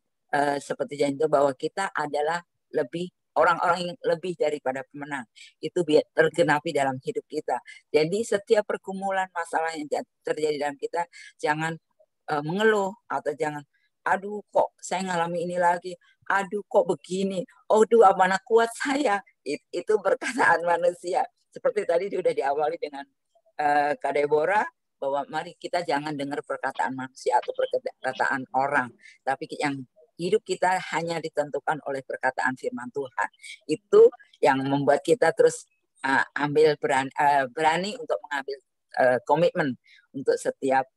seperti janji bahwa kita adalah lebih orang-orang yang lebih daripada pemenang. Itu tergenapi dalam hidup kita. Jadi setiap pergumulan masalah yang terjadi dalam kita, jangan mengeluh atau jangan, aduh kok saya ngalami ini lagi, aduh kok begini, aduh mana kuat saya. Itu perkataan manusia. Seperti tadi sudah diawali dengan Kak Deborah, bahwa mari kita jangan dengar perkataan manusia atau perkataan orang, tapi yang hidup kita hanya ditentukan oleh perkataan firman Tuhan. Itu yang membuat kita terus berani untuk mengambil komitmen untuk setiap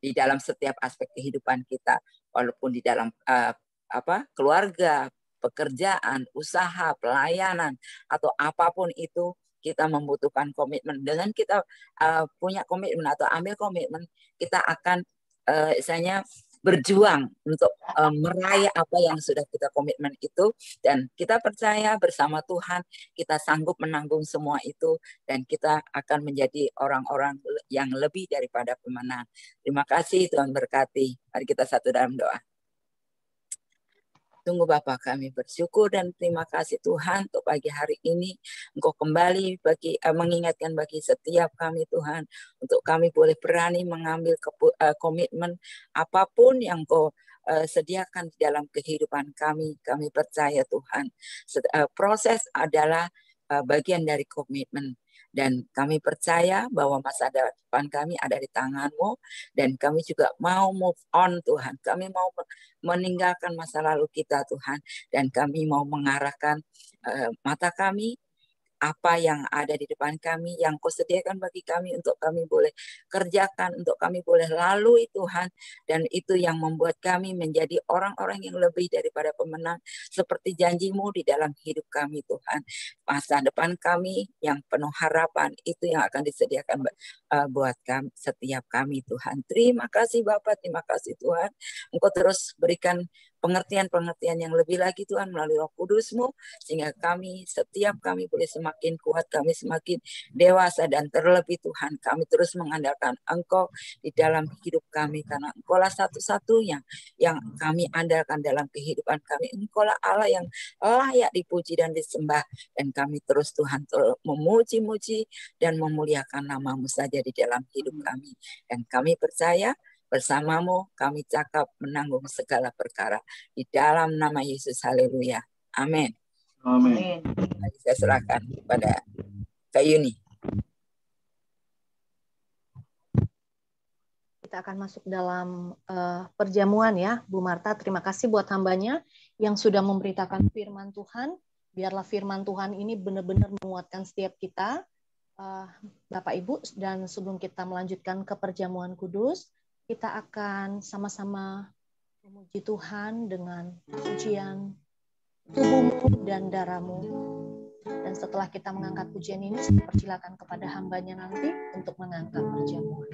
di dalam setiap aspek kehidupan kita, walaupun di dalam keluarga, pekerjaan, usaha, pelayanan, atau apapun itu, kita membutuhkan komitmen. Dengan kita punya komitmen atau ambil komitmen, kita akan misalnya berjuang untuk meraih apa yang sudah kita komitmen itu, dan kita percaya bersama Tuhan kita sanggup menanggung semua itu, dan kita akan menjadi orang-orang yang lebih daripada pemenang. Terima kasih, Tuhan berkati. Mari kita satu dalam doa. Tunggu Bapa, kami bersyukur dan terima kasih Tuhan untuk pagi hari ini. Engkau kembali mengingatkan bagi setiap kami Tuhan, untuk kami boleh berani mengambil komitmen apapun yang Engkau sediakan di dalam kehidupan kami. Kami percaya Tuhan, proses adalah bagian dari komitmen. Dan kami percaya bahwa masa depan kami ada di tangan-Mu, dan kami juga mau move on Tuhan. Kami mau meninggalkan masa lalu kita Tuhan, dan kami mau mengarahkan mata kami apa yang ada di depan kami, yang Kau sediakan bagi kami untuk kami boleh kerjakan, untuk kami boleh lalui Tuhan. Dan itu yang membuat kami menjadi orang-orang yang lebih daripada pemenang, seperti janji-Mu di dalam hidup kami Tuhan. Masa depan kami yang penuh harapan, itu yang akan disediakan buat kami, setiap kami Tuhan. Terima kasih Bapa, terima kasih Tuhan. Engkau terus berikan pengertian-pengertian yang lebih lagi Tuhan melalui Roh Kudus-Mu, sehingga setiap kami boleh semakin kuat, kami semakin dewasa, dan terlebih Tuhan kami terus mengandalkan Engkau di dalam hidup kami, karena Engkau lah satu-satunya yang kami andalkan dalam kehidupan kami. Engkau lah Allah yang layak dipuji dan disembah, dan kami terus Tuhan memuji-muji dan memuliakan nama-Mu saja di dalam hidup kami. Dan kami percaya bersama-Mu kami cakap menanggung segala perkara. Di dalam nama Yesus, haleluya. Amin. Amin. Mari saya serahkan kepada Kak Yuni. Kita akan masuk dalam perjamuan ya, Bu Marta. Terima kasih buat hambanya yang sudah memberitakan firman Tuhan. Biarlah firman Tuhan ini benar-benar menguatkan setiap kita, Bapak Ibu. Dan sebelum kita melanjutkan ke perjamuan kudus, kita akan sama-sama memuji Tuhan dengan pujian tubuhmu dan darahmu. Dan setelah kita mengangkat pujian ini, saya persilakan kepada hambanya nanti untuk mengangkat perjamuan.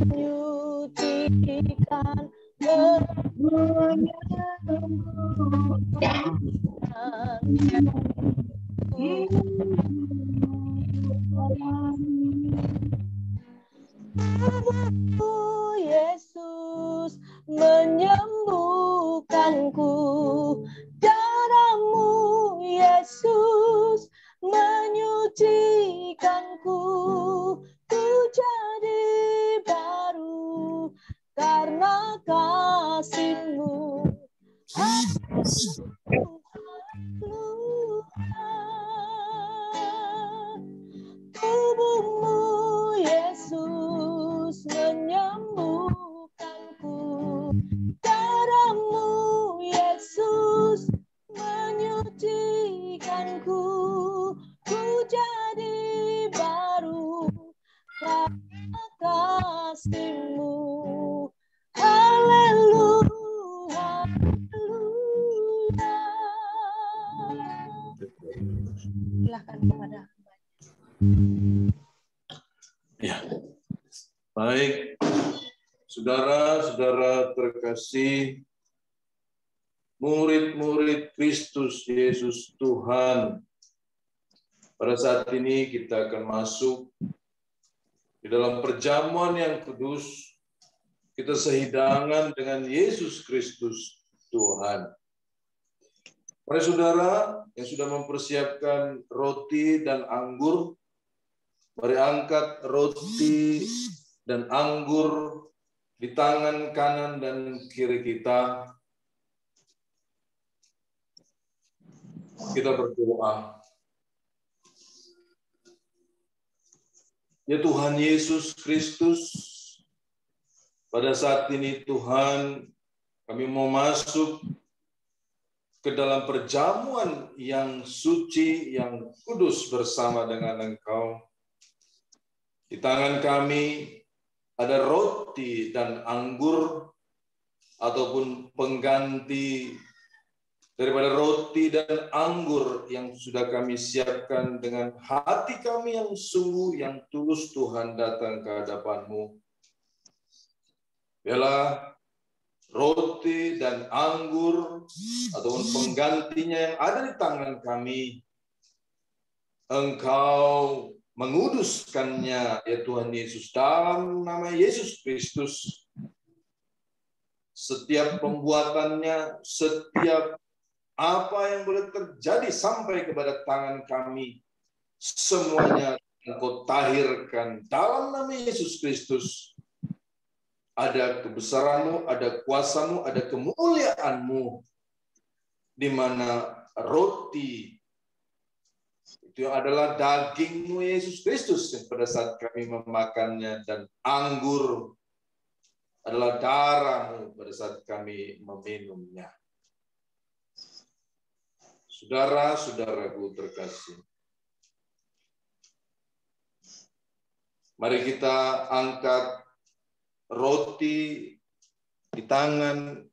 Menyucikan Yesus menyembuhkanku, darah-Mu Yesus menyucikanku, ku jadi baru karena kasih-Mu. Tubuh-Mu Yesus menyembuhkanku, Persilahkan kepada ya. Baik, saudara-saudara terkasih, murid-murid Kristus Yesus Tuhan, pada saat ini kita akan masuk di dalam perjamuan yang kudus. Kita sehidangan dengan Yesus Kristus Tuhan. Para saudara yang sudah mempersiapkan roti dan anggur, mari angkat roti dan anggur di tangan kanan dan kiri kita. Kita berdoa. Ya Tuhan Yesus Kristus, pada saat ini Tuhan, kami mau masuk ke dalam perjamuan yang suci, yang kudus bersama dengan Engkau. Di tangan kami ada roti dan anggur, ataupun pengganti daripada roti dan anggur yang sudah kami siapkan dengan hati kami yang sungguh, yang tulus. Tuhan datang ke hadapan-Mu. Biarlah roti dan anggur ataupun penggantinya yang ada di tangan kami, Engkau menguduskannya, ya Tuhan Yesus, dalam nama Yesus Kristus. Setiap pembuatannya, setiap apa yang boleh terjadi sampai kepada tangan kami, semuanya Engkau tahirkan dalam nama Yesus Kristus. Ada kebesaran-Mu, ada kuasa-Mu, ada kemuliaan-Mu, di mana roti itu adalah daging-Mu Yesus Kristus yang pada saat kami memakannya, dan anggur adalah darah-Mu pada saat kami meminumnya. Saudara-saudaraku terkasih, mari kita angkat roti di tangan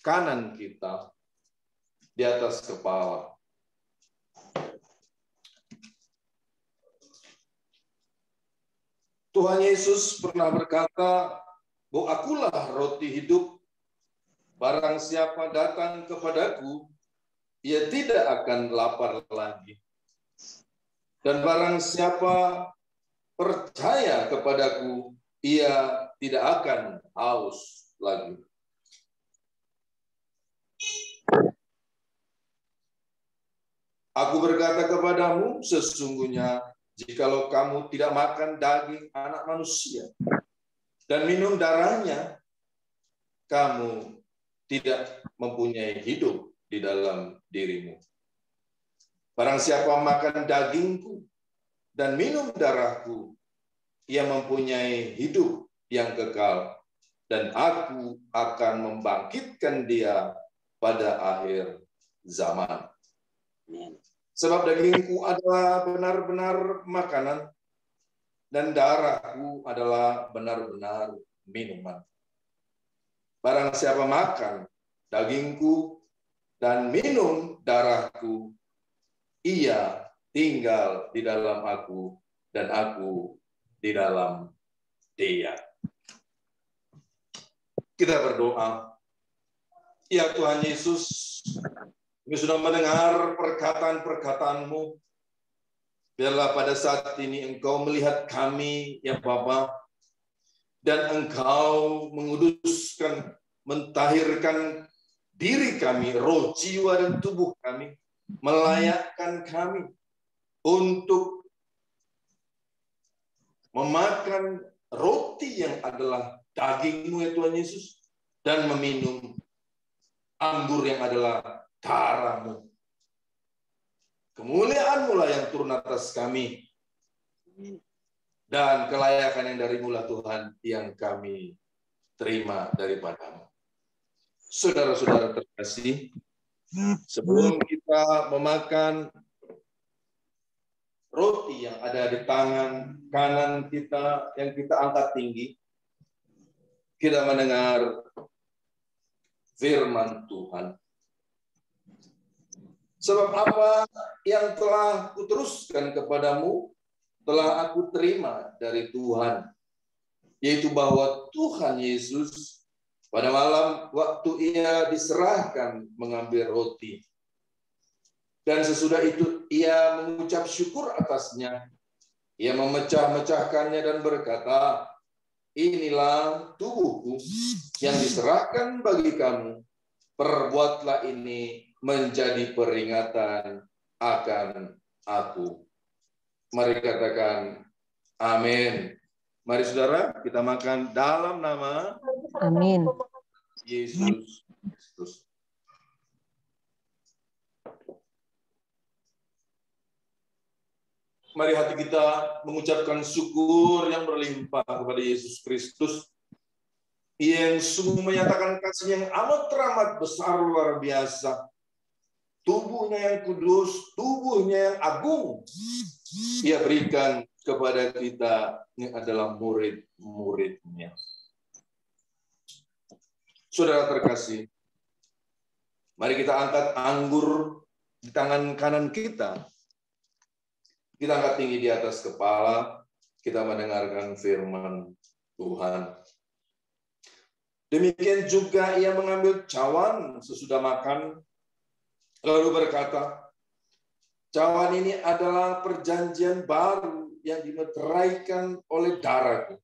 kanan kita di atas kepala. Tuhan Yesus pernah berkata bahwa akulah roti hidup. Barang siapa datang kepadaku, ia tidak akan lapar lagi. Dan barang siapa percaya kepadaku, ia tidak akan haus lagi. Aku berkata kepadamu, sesungguhnya jikalau kamu tidak makan daging anak manusia dan minum darahnya, kamu tidak mempunyai hidup di dalam dirimu. Barang siapa makan dagingku dan minum darahku, ia mempunyai hidup yang kekal, dan aku akan membangkitkan dia pada akhir zaman. Sebab dagingku adalah benar-benar makanan, dan darahku adalah benar-benar minuman. Barang siapa makan dagingku dan minum darahku, ia tinggal di dalam aku, dan aku di dalam dia. Kita berdoa. Ya Tuhan Yesus, kami sudah mendengar perkataan-perkataan-Mu. Biarlah pada saat ini Engkau melihat kami, ya Bapa, dan Engkau menguduskan, mentahirkan diri kami, roh, jiwa, dan tubuh kami, melayakkan kami untuk memakan roti yang adalah daging-Mu, ya Tuhan Yesus, dan meminum anggur yang adalah darah-Mu. Kemuliaan-Mu lah yang turun atas kami, dan kelayakan yang dari-Mu lah Tuhan yang kami terima daripada-Mu. Saudara-saudara terkasih, sebelum kita memakan roti yang ada di tangan kanan kita yang kita angkat tinggi, kita mendengar firman Tuhan. Sebab apa yang telah kuteruskan kepadamu telah aku terima dari Tuhan, yaitu bahwa Tuhan Yesus pada malam waktu ia diserahkan mengambil roti, dan sesudah itu ia mengucap syukur atasnya. Ia memecah-mecahkannya dan berkata, inilah tubuhku yang diserahkan bagi kamu. Perbuatlah ini menjadi peringatan akan aku. Mari katakan amin. Mari saudara, kita makan dalam nama Amin. Yesus Kristus. Mari hati kita mengucapkan syukur yang berlimpah kepada Yesus Kristus yang sungguh menyatakan kasih yang amat teramat besar luar biasa. Tubuhnya yang kudus, tubuhnya yang agung, ia berikan kepada kita yang adalah murid-muridnya. Saudara terkasih, mari kita angkat anggur di tangan kanan kita. Kita angkat tinggi di atas kepala, kita mendengarkan firman Tuhan. Demikian juga ia mengambil cawan sesudah makan, lalu berkata, cawan ini adalah perjanjian baru yang dimeteraikan oleh darahku.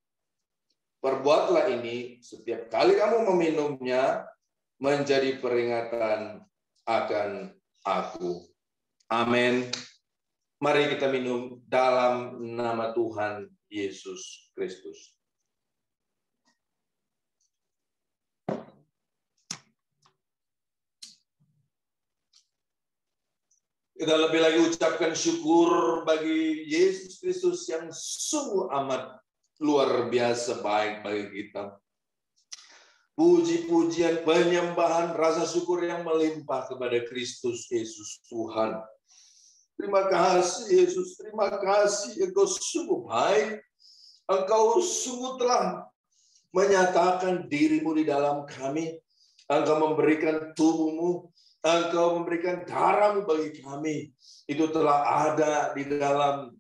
Perbuatlah ini setiap kali kamu meminumnya menjadi peringatan akan aku. Amin. Mari kita minum dalam nama Tuhan Yesus Kristus. Kita lebih lagi ucapkan syukur bagi Yesus Kristus yang sungguh amat luar biasa baik bagi kita. Puji-pujian, penyembahan, rasa syukur yang melimpah kepada Kristus Yesus Tuhan. Terima kasih Yesus, terima kasih Engkau sungguh baik. Engkau sungguh telah menyatakan dirimu di dalam kami. Engkau memberikan tubuhmu, Engkau memberikan darahmu bagi kami. Itu telah ada di dalam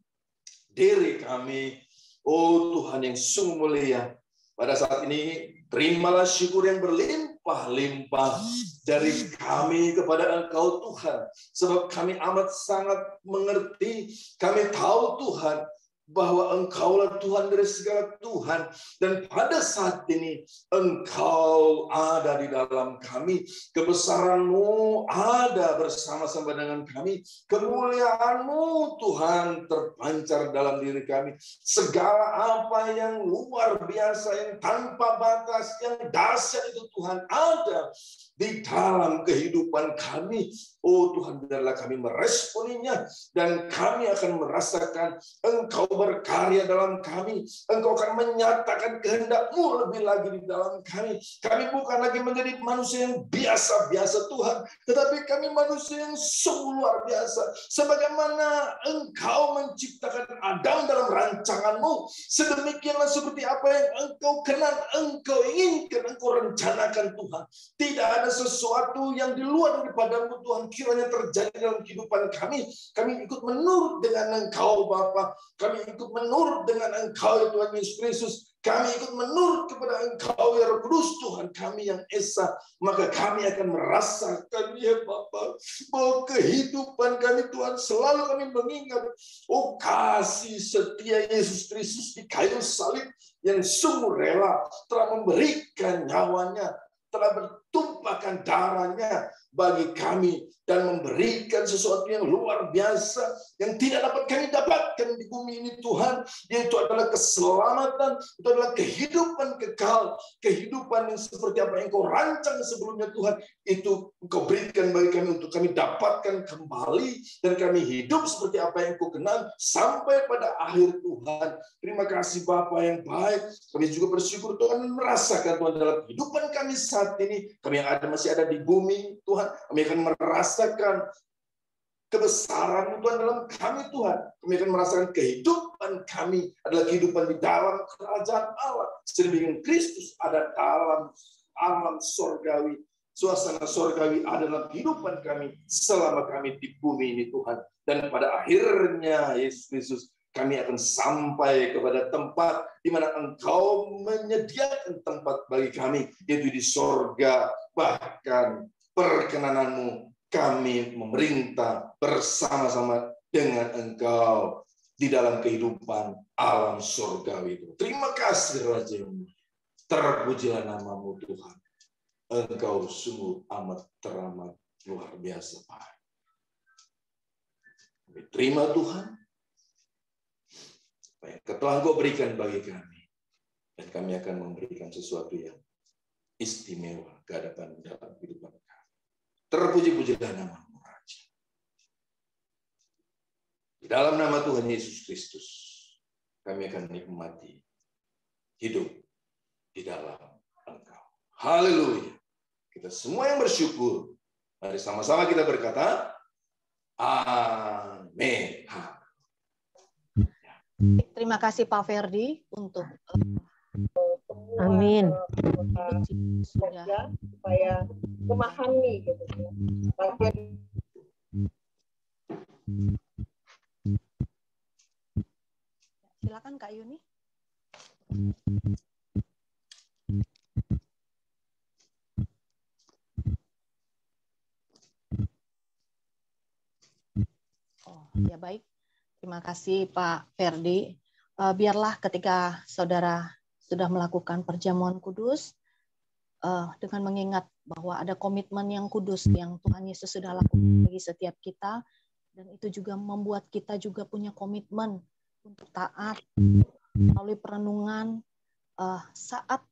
diri kami. Oh Tuhan yang sungguh mulia. Pada saat ini terimalah syukur yang berlimpah-limpah dari kami kepada Engkau Tuhan. Sebab kami amat sangat mengerti, kami tahu Tuhan, bahwa Engkaulah Tuhan dari segala Tuhan. Dan pada saat ini Engkau ada di dalam kami. Kebesaran-Mu ada bersama-sama dengan kami. Kemuliaan-Mu Tuhan terpancar dalam diri kami. Segala apa yang luar biasa, yang tanpa batas, yang dahsyat itu Tuhan ada di dalam kehidupan kami. Oh Tuhan, biarlah kami meresponinya dan kami akan merasakan Engkau berkarya dalam kami. Engkau akan menyatakan kehendak-Mu lebih lagi di dalam kami. Kami bukan lagi menjadi manusia yang biasa-biasa Tuhan, tetapi kami manusia yang sungguh luar biasa. Sebagaimana Engkau menciptakan Adam dalam rancangan-Mu, sedemikianlah seperti apa yang Engkau kenal, Engkau inginkan, Engkau rencanakan Tuhan. Tidak ada sesuatu yang di luar daripada-Mu Tuhan kiranya terjadi dalam kehidupan kami. Kami ikut menurut dengan Engkau Bapa. Kami ikut menurut dengan Engkau ya Tuhan Yesus Kristus. Kami ikut menurut kepada Engkau ya Roh Kudus Tuhan kami yang esa. Maka kami akan merasakan ya Bapa, bahwa kehidupan kami Tuhan selalu kami mengingat oh kasih setia Yesus Kristus di kayu salib yang sungguh rela telah memberikan nyawanya, telah bertumpahkan darahnya bagi kami dan memberikan sesuatu yang luar biasa yang tidak dapat kami dapatkan di bumi ini Tuhan, yaitu adalah keselamatan, itu adalah kehidupan kekal, kehidupan yang seperti apa yang Engkau rancang sebelumnya Tuhan, itu Engkau berikan bagi kami untuk kami dapatkan kembali dan kami hidup seperti apa yang Engkau kenal sampai pada akhir Tuhan. Terima kasih Bapa yang baik. Kami juga bersyukur Tuhan merasakan Tuhan dalam kehidupan kami saat ini, kami yang masih ada di bumi Tuhan, kami akan merasakan kebesaran Tuhan dalam kami Tuhan. Kami akan merasakan kehidupan kami adalah kehidupan di dalam kerajaan Allah. Sedemikian Kristus ada dalam alam sorgawi. suasana surgawi ada dalam kehidupan kami selama kami di bumi ini Tuhan. Dan pada akhirnya Yesus Kristus, kami akan sampai kepada tempat di mana Engkau menyediakan tempat bagi kami, yaitu di sorga. Bahkan perkenanan-Mu kami memerintah bersama-sama dengan Engkau di dalam kehidupan alam surgawi itu. Terima kasih Raja yang mulia. Terpujilah nama-Mu Tuhan. Engkau sungguh amat teramat luar biasa, Pak. Kami terima Tuhan apa yang telah Engkau berikan bagi kami, dan kami akan memberikan sesuatu yang istimewa ke hadapan dalam kehidupan kami. Terpuji-pujilah nama-Mu Raja. Di dalam nama Tuhan Yesus Kristus, kami akan menikmati hidup di dalam Engkau. Haleluya. Kita semua yang bersyukur, mari sama-sama kita berkata, amin. Terima kasih Pak Ferdi untuk Amin. sudah Supaya memahami gitu. silakan Kak Yuni. Oh, ya baik. Terima kasih Pak Ferdi. Biarlah ketika saudara sudah melakukan perjamuan kudus, dengan mengingat bahwa ada komitmen yang kudus yang Tuhan Yesus sudah lakukan bagi setiap kita, dan itu juga membuat kita juga punya komitmen untuk taat melalui perenungan saat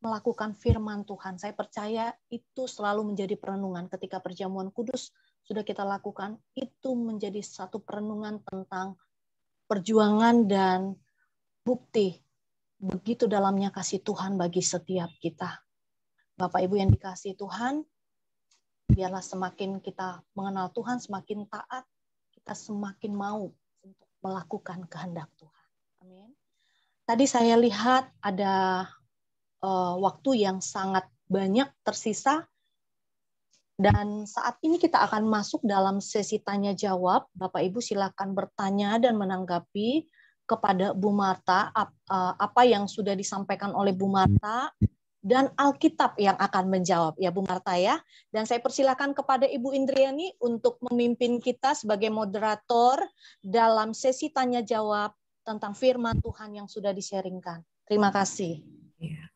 melakukan firman Tuhan. Saya percaya itu selalu menjadi perenungan ketika perjamuan kudus sudah kita lakukan, itu menjadi satu perenungan tentang perjuangan dan bukti begitu dalamnya kasih Tuhan bagi setiap kita. Bapak Ibu yang dikasihi Tuhan, biarlah semakin kita mengenal Tuhan, semakin taat, kita semakin mau untuk melakukan kehendak Tuhan. Amin. Tadi saya lihat ada waktu yang sangat banyak tersisa, dan saat ini kita akan masuk dalam sesi tanya jawab. Bapak Ibu silakan bertanya dan menanggapi kepada Bu Marta apa yang sudah disampaikan oleh Bu Marta, dan Alkitab yang akan menjawab ya Bu Marta ya. Dan saya persilakan kepada Ibu Indriani untuk memimpin kita sebagai moderator dalam sesi tanya jawab tentang firman Tuhan yang sudah di-sharingkan. Terima kasih. Ya.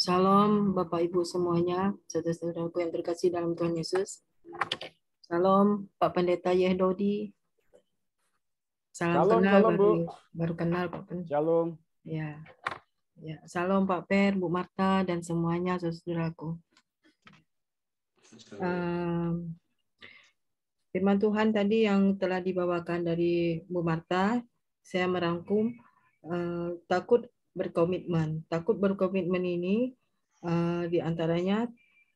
Salam Bapak Ibu semuanya, saudara-saudaraku yang terkasih dalam Tuhan Yesus. Salam Pak Pendeta Yehdodi. Salam kenal, baru kenal Pak Pendeta. Shalom. Ya. Ya, salam Pak Per, Bu Marta, dan semuanya saudaraku. Firman Tuhan tadi yang telah dibawakan dari Bu Marta, saya merangkum takut berkomitmen. Takut berkomitmen ini diantaranya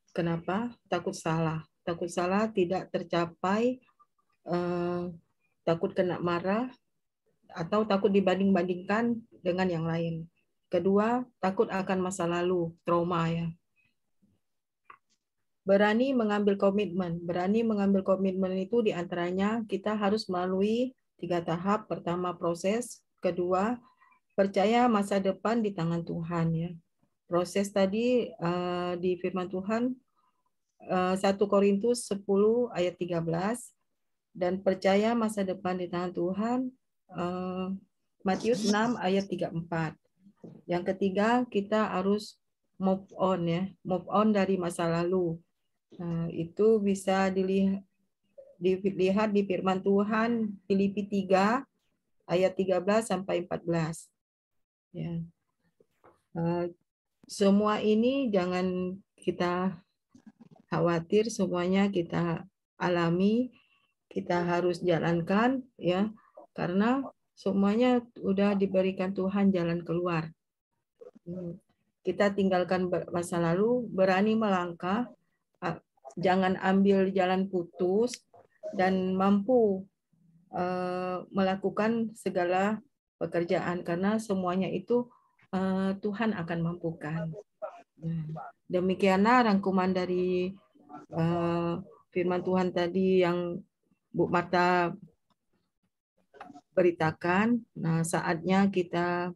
kenapa? Takut salah. Takut salah tidak tercapai, takut kena marah, atau takut dibanding-bandingkan dengan yang lain. Kedua, takut akan masa lalu, trauma ya. Berani mengambil komitmen. Berani mengambil komitmen itu diantaranya kita harus melalui 3 tahap. Pertama, proses. Kedua, percaya masa depan di tangan Tuhan ya. Proses tadi di firman Tuhan 1 Korintus 10 ayat 13, dan percaya masa depan di tangan Tuhan Matius 6 ayat 34. Yang ketiga, kita harus move on ya, move on dari masa lalu. Itu bisa dilihat di firman Tuhan Filipi 3 ayat 13 sampai 14. Ya. Semua ini jangan kita khawatir, semuanya kita alami, kita harus jalankan ya, karena semuanya udah diberikan Tuhan jalan keluar. Kita tinggalkan masa lalu, berani melangkah, jangan ambil jalan putus, dan mampu melakukan segala pekerjaan, karena semuanya itu Tuhan akan mampukan. Demikianlah rangkuman dari firman Tuhan tadi yang Bu Marta beritakan. Nah, saatnya kita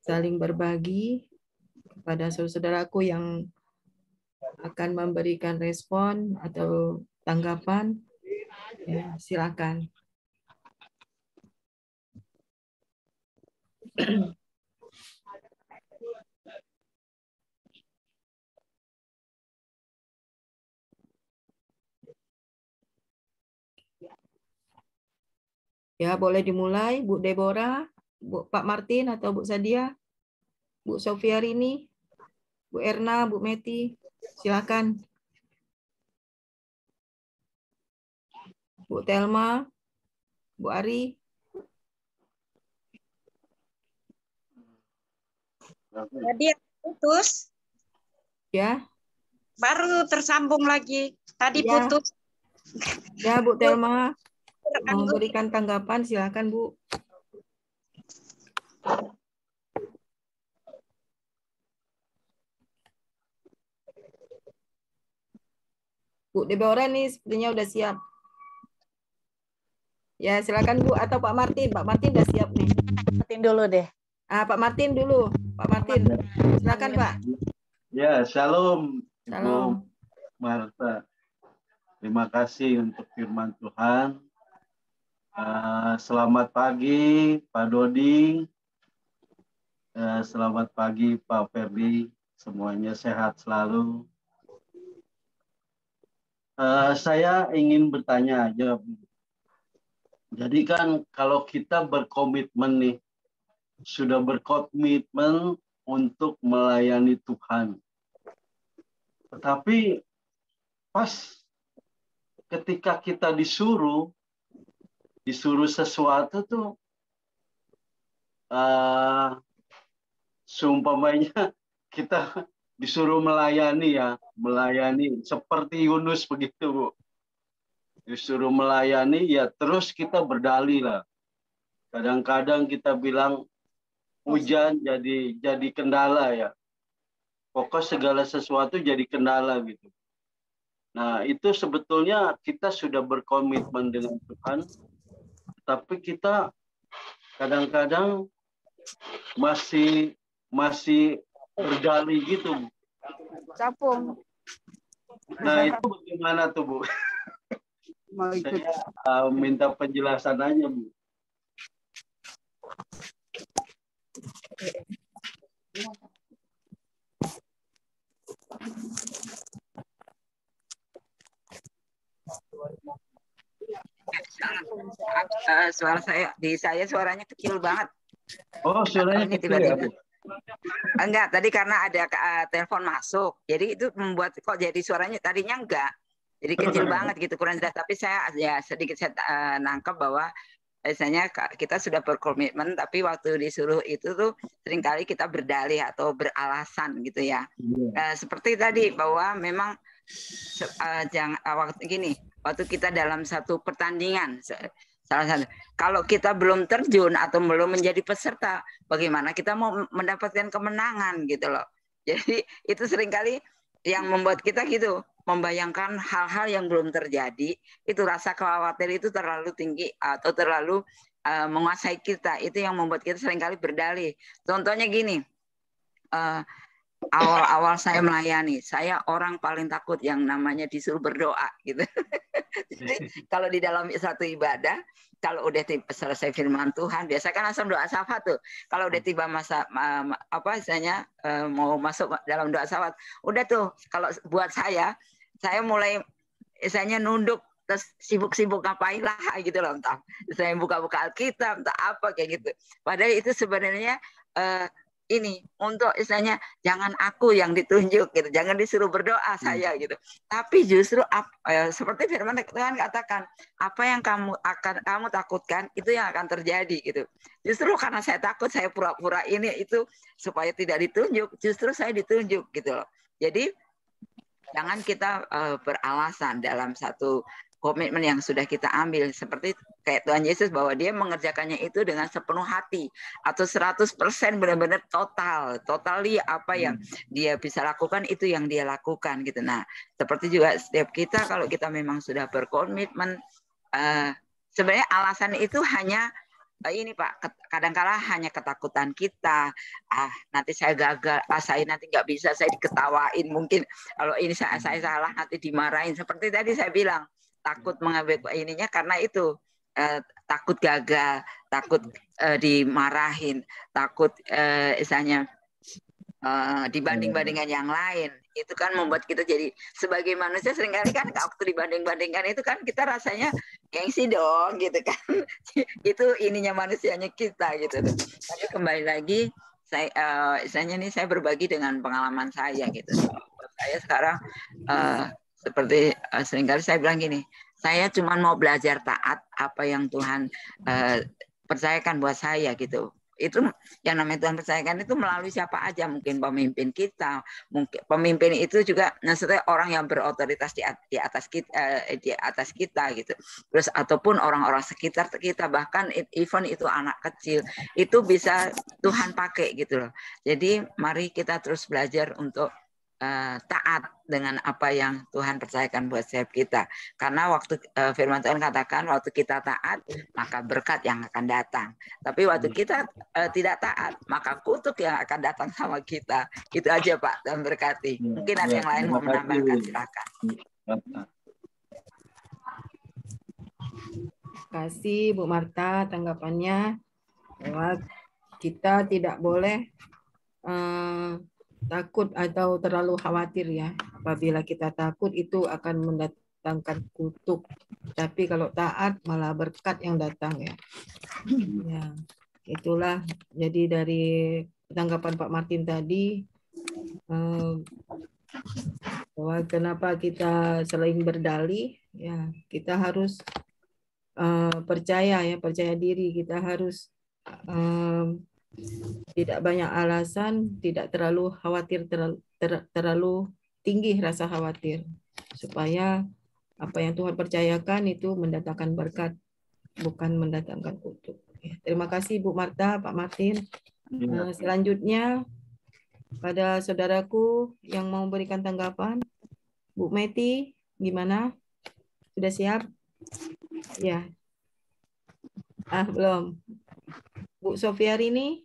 saling berbagi kepada saudara-saudaraku yang akan memberikan respon atau tanggapan. Ya, silakan. Ya, boleh dimulai, Bu Deborah, Pak Martin atau Bu Sadia, Bu Sofiarini, Bu Erna, Bu Meti, silakan. Bu Telma, Bu Ari. Tadi putus. Ya. Baru tersambung lagi. Tadi ya. putus. Ya, Bu Telma. Memberikan tanggapan, silakan Bu. Bu Deborah nih sepertinya udah siap. Ya, silakan Bu, atau Pak Martin. Pak Martin udah siap nih. Martin dulu deh. Pak Martin dulu. Pak Martin. Silakan, Pak. Ya, shalom. Shalom. Ibu Marta. Terima kasih untuk firman Tuhan. Selamat pagi Pak Dodi. Selamat pagi Pak Ferdi. Semuanya sehat selalu. Saya ingin bertanya aja. Jadi kan kalau kita berkomitmen nih, sudah berkomitmen untuk melayani Tuhan. Tetapi pas ketika kita disuruh sesuatu tuh, seumpamanya kita disuruh melayani seperti Yunus begitu, Bu. Disuruh melayani ya terus kita berdalih lah. Kadang-kadang kita bilang hujan jadi kendala ya. Pokok segala sesuatu jadi kendala gitu. Nah, itu sebetulnya kita sudah berkomitmen dengan Tuhan, tapi kita kadang-kadang masih berdalih gitu. Capung. Nah, itu bagaimana tuh, Bu? Saya minta penjelasan aja, Bu. Suara saya suaranya kecil banget. Oh, suaranya kecil tiba-tiba. Ya, Bu? Enggak, tadi karena ada telepon masuk. Jadi itu membuat kok jadi suaranya tadinya enggak. Jadi kecil banget gitu, kurang jelas. Tapi saya ya sedikit nangkep bahwa biasanya kita sudah berkomitmen, tapi waktu disuruh itu tuh seringkali kita berdalih atau beralasan gitu ya. Seperti tadi bahwa memang waktu kita dalam satu pertandingan, salah satu, kalau kita belum terjun atau belum menjadi peserta, bagaimana kita mau mendapatkan kemenangan gitu loh. Jadi itu seringkali yang membuat kita gitu, membayangkan hal-hal yang belum terjadi, itu rasa khawatir itu terlalu tinggi atau terlalu menguasai kita. Itu yang membuat kita seringkali berdalih. Contohnya gini, awal-awal saya melayani, saya orang paling takut yang namanya disuruh berdoa gitu. Jadi kalau di dalam satu ibadah, kalau udah selesai firman Tuhan, biasa kan langsung doa syafaat tuh. Kalau udah tiba masa mau masuk dalam doa syafaat, udah tuh kalau buat saya mulai misalnya nunduk, terus sibuk-sibuk ngapain lah gitu loh, entah saya buka-buka Alkitab, entah apa kayak gitu. Padahal itu sebenarnya ini untuk istilahnya jangan aku yang ditunjuk gitu, jangan disuruh berdoa saya gitu, tapi justru seperti firman Tuhan katakan, apa yang kamu takutkan itu yang akan terjadi gitu. Justru karena saya takut, saya pura-pura ini itu supaya tidak ditunjuk, justru saya ditunjuk gitu loh. Jadi jangan kita beralasan dalam satu komitmen yang sudah kita ambil. Seperti kayak Tuhan Yesus bahwa dia mengerjakannya itu dengan sepenuh hati atau 100% benar-benar totally apa yang dia bisa lakukan itu yang dia lakukan gitu. Nah, seperti juga setiap kita kalau kita memang sudah berkomitmen, sebenarnya alasan itu hanya ini Pak, kadang-kala hanya ketakutan kita, nanti saya gagal, saya nanti nggak bisa, saya diketawain, mungkin kalau ini saya salah nanti dimarahin. Seperti tadi saya bilang, takut mengambil ininya karena itu takut gagal, takut dimarahin, takut misalnya dibanding-bandingkan yang lain. Itu kan membuat kita jadi sebagai manusia seringkali kan waktu dibanding-bandingkan itu kan kita rasanya gengsi dong gitu kan. Itu ininya manusianya kita gitu. Tapi kembali lagi saya berbagi dengan pengalaman saya gitu. Saya sekarang seperti seringkali saya bilang gini, saya cuma mau belajar taat apa yang Tuhan percayakan buat saya gitu. Itu yang namanya Tuhan percayakan itu melalui siapa aja, mungkin pemimpin kita, mungkin pemimpin itu juga maksudnya orang yang berotoritas di atas kita gitu, terus ataupun orang-orang sekitar kita, bahkan even itu anak kecil itu bisa Tuhan pakai gitu loh. Jadi mari kita terus belajar untuk taat dengan apa yang Tuhan percayakan buat setiap kita, karena waktu firman Tuhan katakan waktu kita taat maka berkat yang akan datang, tapi waktu kita tidak taat maka kutuk yang akan datang sama kita. Itu aja Pak, dan berkati. Mungkin ada yang lain mau menambahkan, silakan. Terima kasih Bu Marta tanggapannya, bahwa kita tidak boleh takut atau terlalu khawatir ya. Apabila kita takut itu akan mendatangkan kutuk. Tapi kalau taat malah berkat yang datang ya. Ya, itulah jadi dari tanggapan Pak Martin tadi bahwa kenapa kita selain berdalih ya, kita harus percaya diri, kita harus tidak banyak alasan, tidak terlalu khawatir, terlalu tinggi rasa khawatir, supaya apa yang Tuhan percayakan itu mendatangkan berkat, bukan mendatangkan kutuk. Terima kasih Bu Marta, Pak Martin. Selanjutnya pada saudaraku yang mau berikan tanggapan, Bu Meti, gimana? Sudah siap? Ya. Belum. Bu Sofiarini?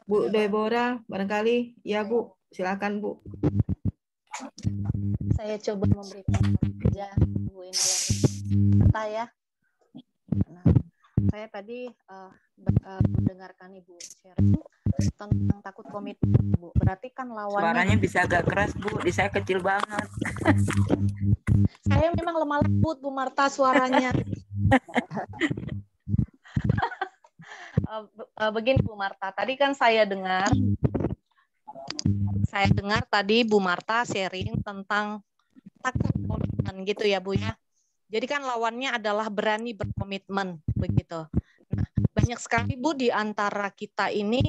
Bu Deborah, barangkali. Ya Bu, silakan Bu. Saya coba memberikan saja Bu Indriani ya. Nah, saya tadi mendengarkan Ibu sharing tentang takut komitmen, Bu. Berarti kan lawannya. Suaranya bisa agak keras Bu, di saya kecil banget. Saya memang lemah lembut Bu Marta suaranya. Begini Bu Marta, tadi kan saya dengar tadi Bu Marta sharing tentang takut komitmen gitu ya Bu ya. Jadi kan lawannya adalah berani berkomitmen begitu. Nah, banyak sekali Bu di antara kita ini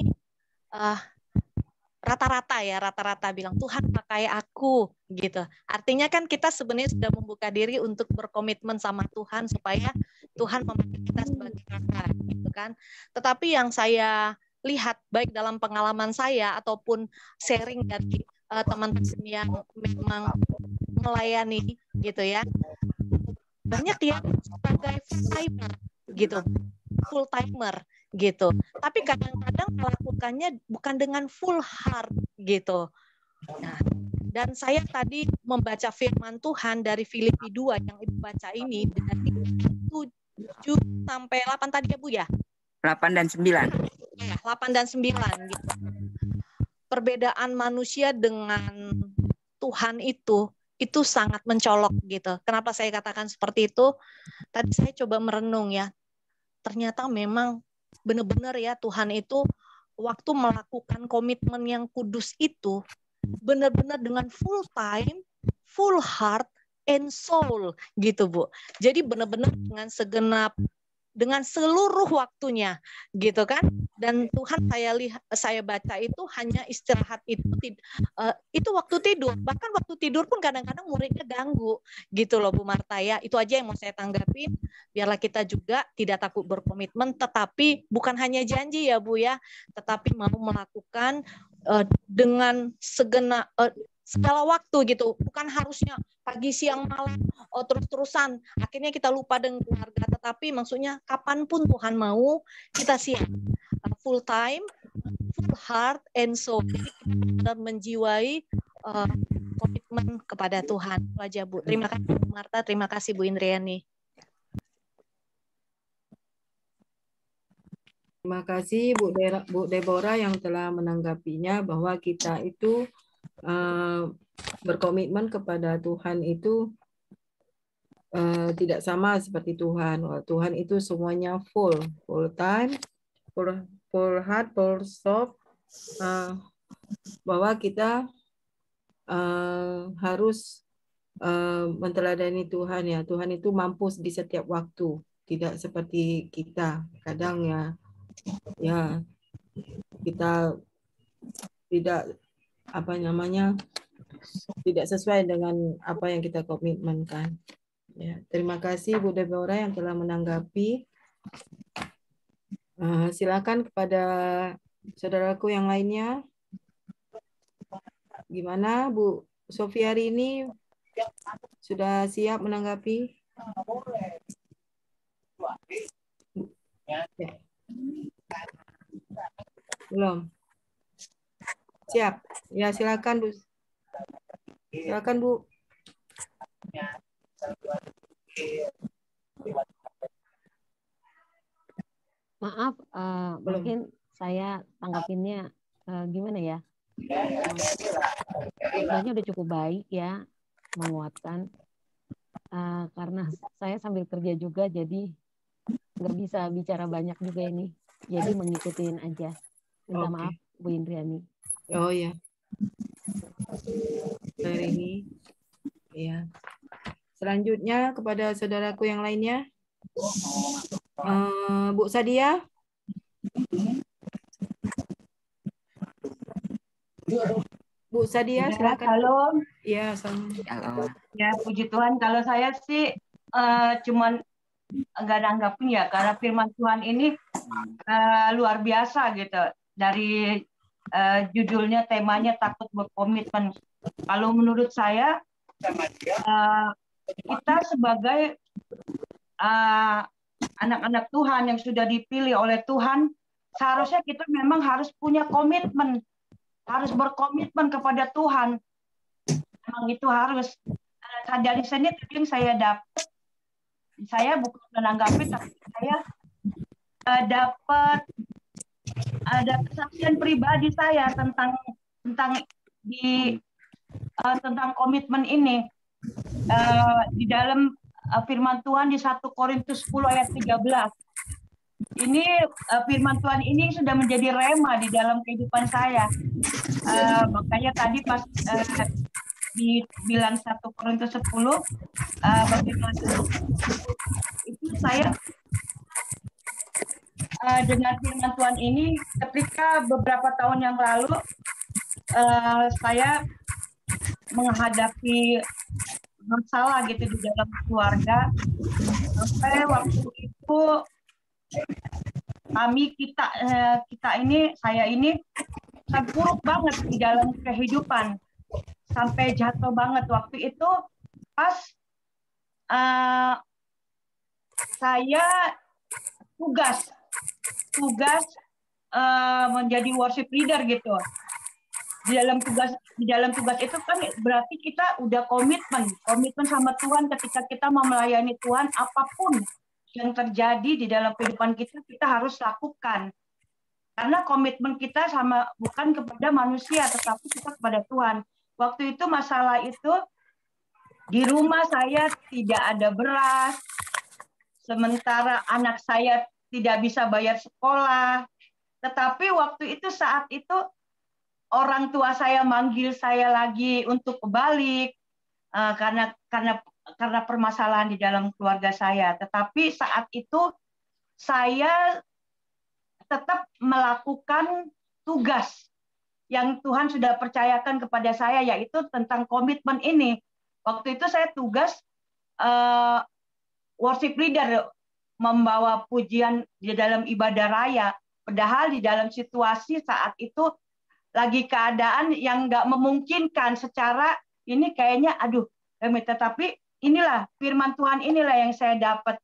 rata-rata bilang Tuhan pakai aku gitu. Artinya kan kita sebenarnya sudah membuka diri untuk berkomitmen sama Tuhan supaya Tuhan memakai kita sebagai kakak gitu kan. Tetapi yang saya lihat baik dalam pengalaman saya ataupun sharing dari teman-teman yang memang melayani gitu ya. Banyak yang sebagai full timer gitu. Tapi kadang-kadang melakukannya bukan dengan full heart gitu. Nah, dan saya tadi membaca firman Tuhan dari Filipi 2 yang Ibu baca ini dari 7 sampai 8 tadi ya Bu ya? 8 dan 9. Ya, 8 dan 9 gitu. Perbedaan manusia dengan Tuhan itu sangat mencolok gitu. Kenapa saya katakan seperti itu? Tadi saya coba merenung ya. Ternyata memang benar-benar ya Tuhan itu waktu melakukan komitmen yang kudus itu benar-benar dengan full time, full heart and soul gitu Bu. Jadi benar-benar dengan segenap dengan seluruh waktunya, gitu kan? Dan Tuhan saya baca itu hanya istirahat itu waktu tidur. Bahkan waktu tidur pun kadang-kadang muridnya ganggu, gitu loh Bu Marta ya. Itu aja yang mau saya tanggapin. Biarlah kita juga tidak takut berkomitmen, tetapi bukan hanya janji ya Bu ya, tetapi mau melakukan dengan segala waktu gitu, bukan harusnya pagi siang malam terus-terusan akhirnya kita lupa dengan keluarga, tetapi maksudnya kapanpun Tuhan mau kita siap, full time, full heart and soul. Jadi kita benar menjiwai komitmen kepada Tuhan. Itu aja Bu. Terima kasih Bu Marta, terima kasih Bu Indriani. Terima kasih Bu Deborah yang telah menanggapinya, bahwa kita itu berkomitmen kepada Tuhan itu tidak sama seperti Tuhan. Tuhan itu semuanya full time, full heart, full soul, bahwa kita harus menteladani Tuhan ya. Tuhan itu mampu di setiap waktu, tidak seperti kita. Kadang ya kita tidak tidak sesuai dengan apa yang kita komitmenkan. Ya, terima kasih Bu Deborah yang telah menanggapi. Silakan kepada saudaraku yang lainnya. Gimana Bu Sofia hari ini? Sudah siap menanggapi? Ya. Belum? Siap. Ya, silakan Bu. Silakan Bu. Maaf, mungkin saya tanggapinnya gimana ya? Sebenarnya udah cukup baik ya, menguatkan. Karena saya sambil kerja juga, jadi nggak bisa bicara banyak juga ini. Jadi mengikutin aja. Minta maaf Bu Indriani. Oh ya. Hari ini. Ya. Selanjutnya kepada saudaraku yang lainnya. Bu Sadia. Bu Sadia, silakan. Halo. Ya, halo. Ya, puji Tuhan. Kalau saya sih cuman nggak nanggapin ya, karena firman Tuhan ini luar biasa gitu. Dari judulnya, temanya takut berkomitmen. Kalau menurut saya, kita sebagai anak-anak Tuhan yang sudah dipilih oleh Tuhan, seharusnya kita memang harus punya komitmen, harus berkomitmen kepada Tuhan. Memang itu harus. Dari sini yang saya dapat, saya bukan menanggapi, tapi saya dapat ada kesaksian pribadi saya tentang komitmen ini. Di dalam firman Tuhan di 1 Korintus 10 ayat 13. Ini firman Tuhan ini sudah menjadi rema di dalam kehidupan saya. Makanya tadi pas dibilang 1 Korintus 10 bagaimana itu saya dengan firman Tuhan ini, ketika beberapa tahun yang lalu saya menghadapi masalah gitu di dalam keluarga, sampai waktu itu saya ini terpuruk banget di dalam kehidupan, sampai jatuh banget. Waktu itu pas saya tugas menjadi worship leader gitu. Di dalam tugas itu kan berarti kita udah komitmen sama Tuhan. Ketika kita mau melayani Tuhan, apapun yang terjadi di dalam kehidupan kita harus lakukan. Karena komitmen kita bukan kepada manusia, tetapi kita kepada Tuhan. Waktu itu masalah itu, di rumah saya tidak ada beras, sementara anak saya tidak bisa bayar sekolah. Tetapi saat itu orang tua saya manggil saya lagi untuk balik karena permasalahan di dalam keluarga saya. Tetapi saat itu saya tetap melakukan tugas yang Tuhan sudah percayakan kepada saya, yaitu tentang komitmen ini. Waktu itu saya tugas worship leader, membawa pujian di dalam ibadah raya. Padahal di dalam situasi saat itu lagi keadaan yang nggak memungkinkan secara ini kayaknya, aduh, tetapi inilah firman Tuhan, inilah yang saya dapat.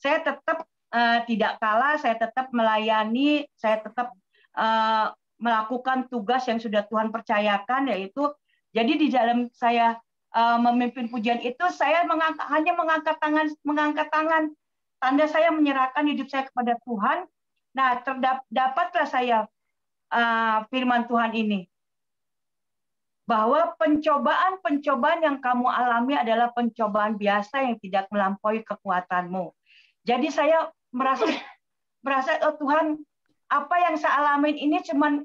Saya tetap tidak kalah, saya tetap melayani, saya tetap melakukan tugas yang sudah Tuhan percayakan, yaitu jadi di dalam saya memimpin pujian itu, saya hanya mengangkat tangan, tanda saya menyerahkan hidup saya kepada Tuhan. Nah, dapatlah saya firman Tuhan ini, bahwa pencobaan-pencobaan yang kamu alami adalah pencobaan biasa yang tidak melampaui kekuatanmu. Jadi saya merasa oh Tuhan, apa yang saya alamin ini cuman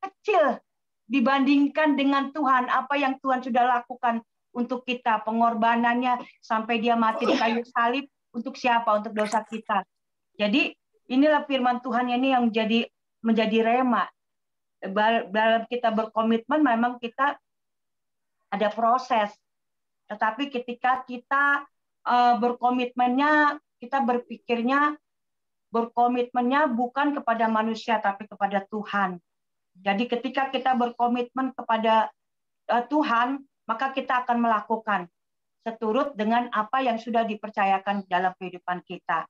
kecil dibandingkan dengan Tuhan, apa yang Tuhan sudah lakukan untuk kita, pengorbanannya sampai dia mati di kayu salib untuk siapa? Untuk dosa kita. Jadi inilah firman Tuhan ini yang menjadi rema. Dalam kita berkomitmen memang kita ada proses, tetapi ketika kita berkomitmennya, kita berkomitmennya bukan kepada manusia tapi kepada Tuhan. Jadi ketika kita berkomitmen kepada Tuhan, maka kita akan melakukan seturut dengan apa yang sudah dipercayakan dalam kehidupan kita.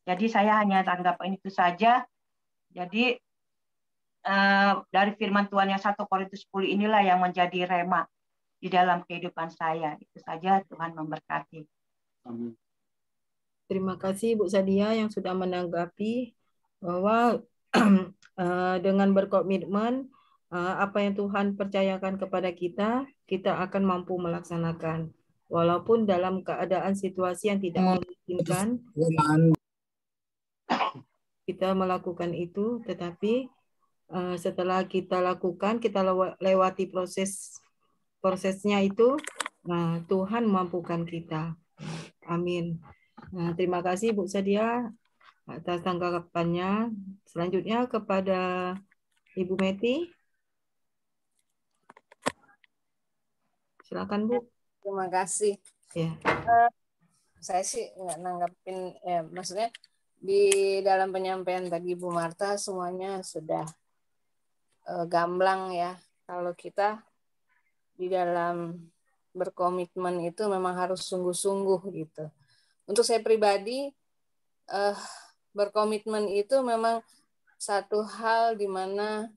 Jadi saya hanya tanggapan itu saja. Jadi dari firman Tuhan yang 1 Korintus 10 inilah yang menjadi rema di dalam kehidupan saya. Itu saja, Tuhan memberkati. Amin. Terima kasih Bu Sadia yang sudah menanggapi bahwa dengan berkomitmen apa yang Tuhan percayakan kepada kita, kita akan mampu melaksanakan. Walaupun dalam keadaan situasi yang tidak memungkinkan, kita melakukan itu, tetapi setelah kita lakukan, kita lewati prosesnya itu, nah Tuhan mampukan kita. Amin. Nah, terima kasih Bu Sadia atas tanggapannya. Selanjutnya kepada Ibu Meti. Silakan Bu. Terima kasih. Ya. Saya sih nggak nanggapin, ya, maksudnya di dalam penyampaian tadi Bu Marta semuanya sudah gamblang ya. Kalau kita di dalam berkomitmen itu memang harus sungguh-sungguh gitu. Untuk saya pribadi, berkomitmen itu memang satu hal di mana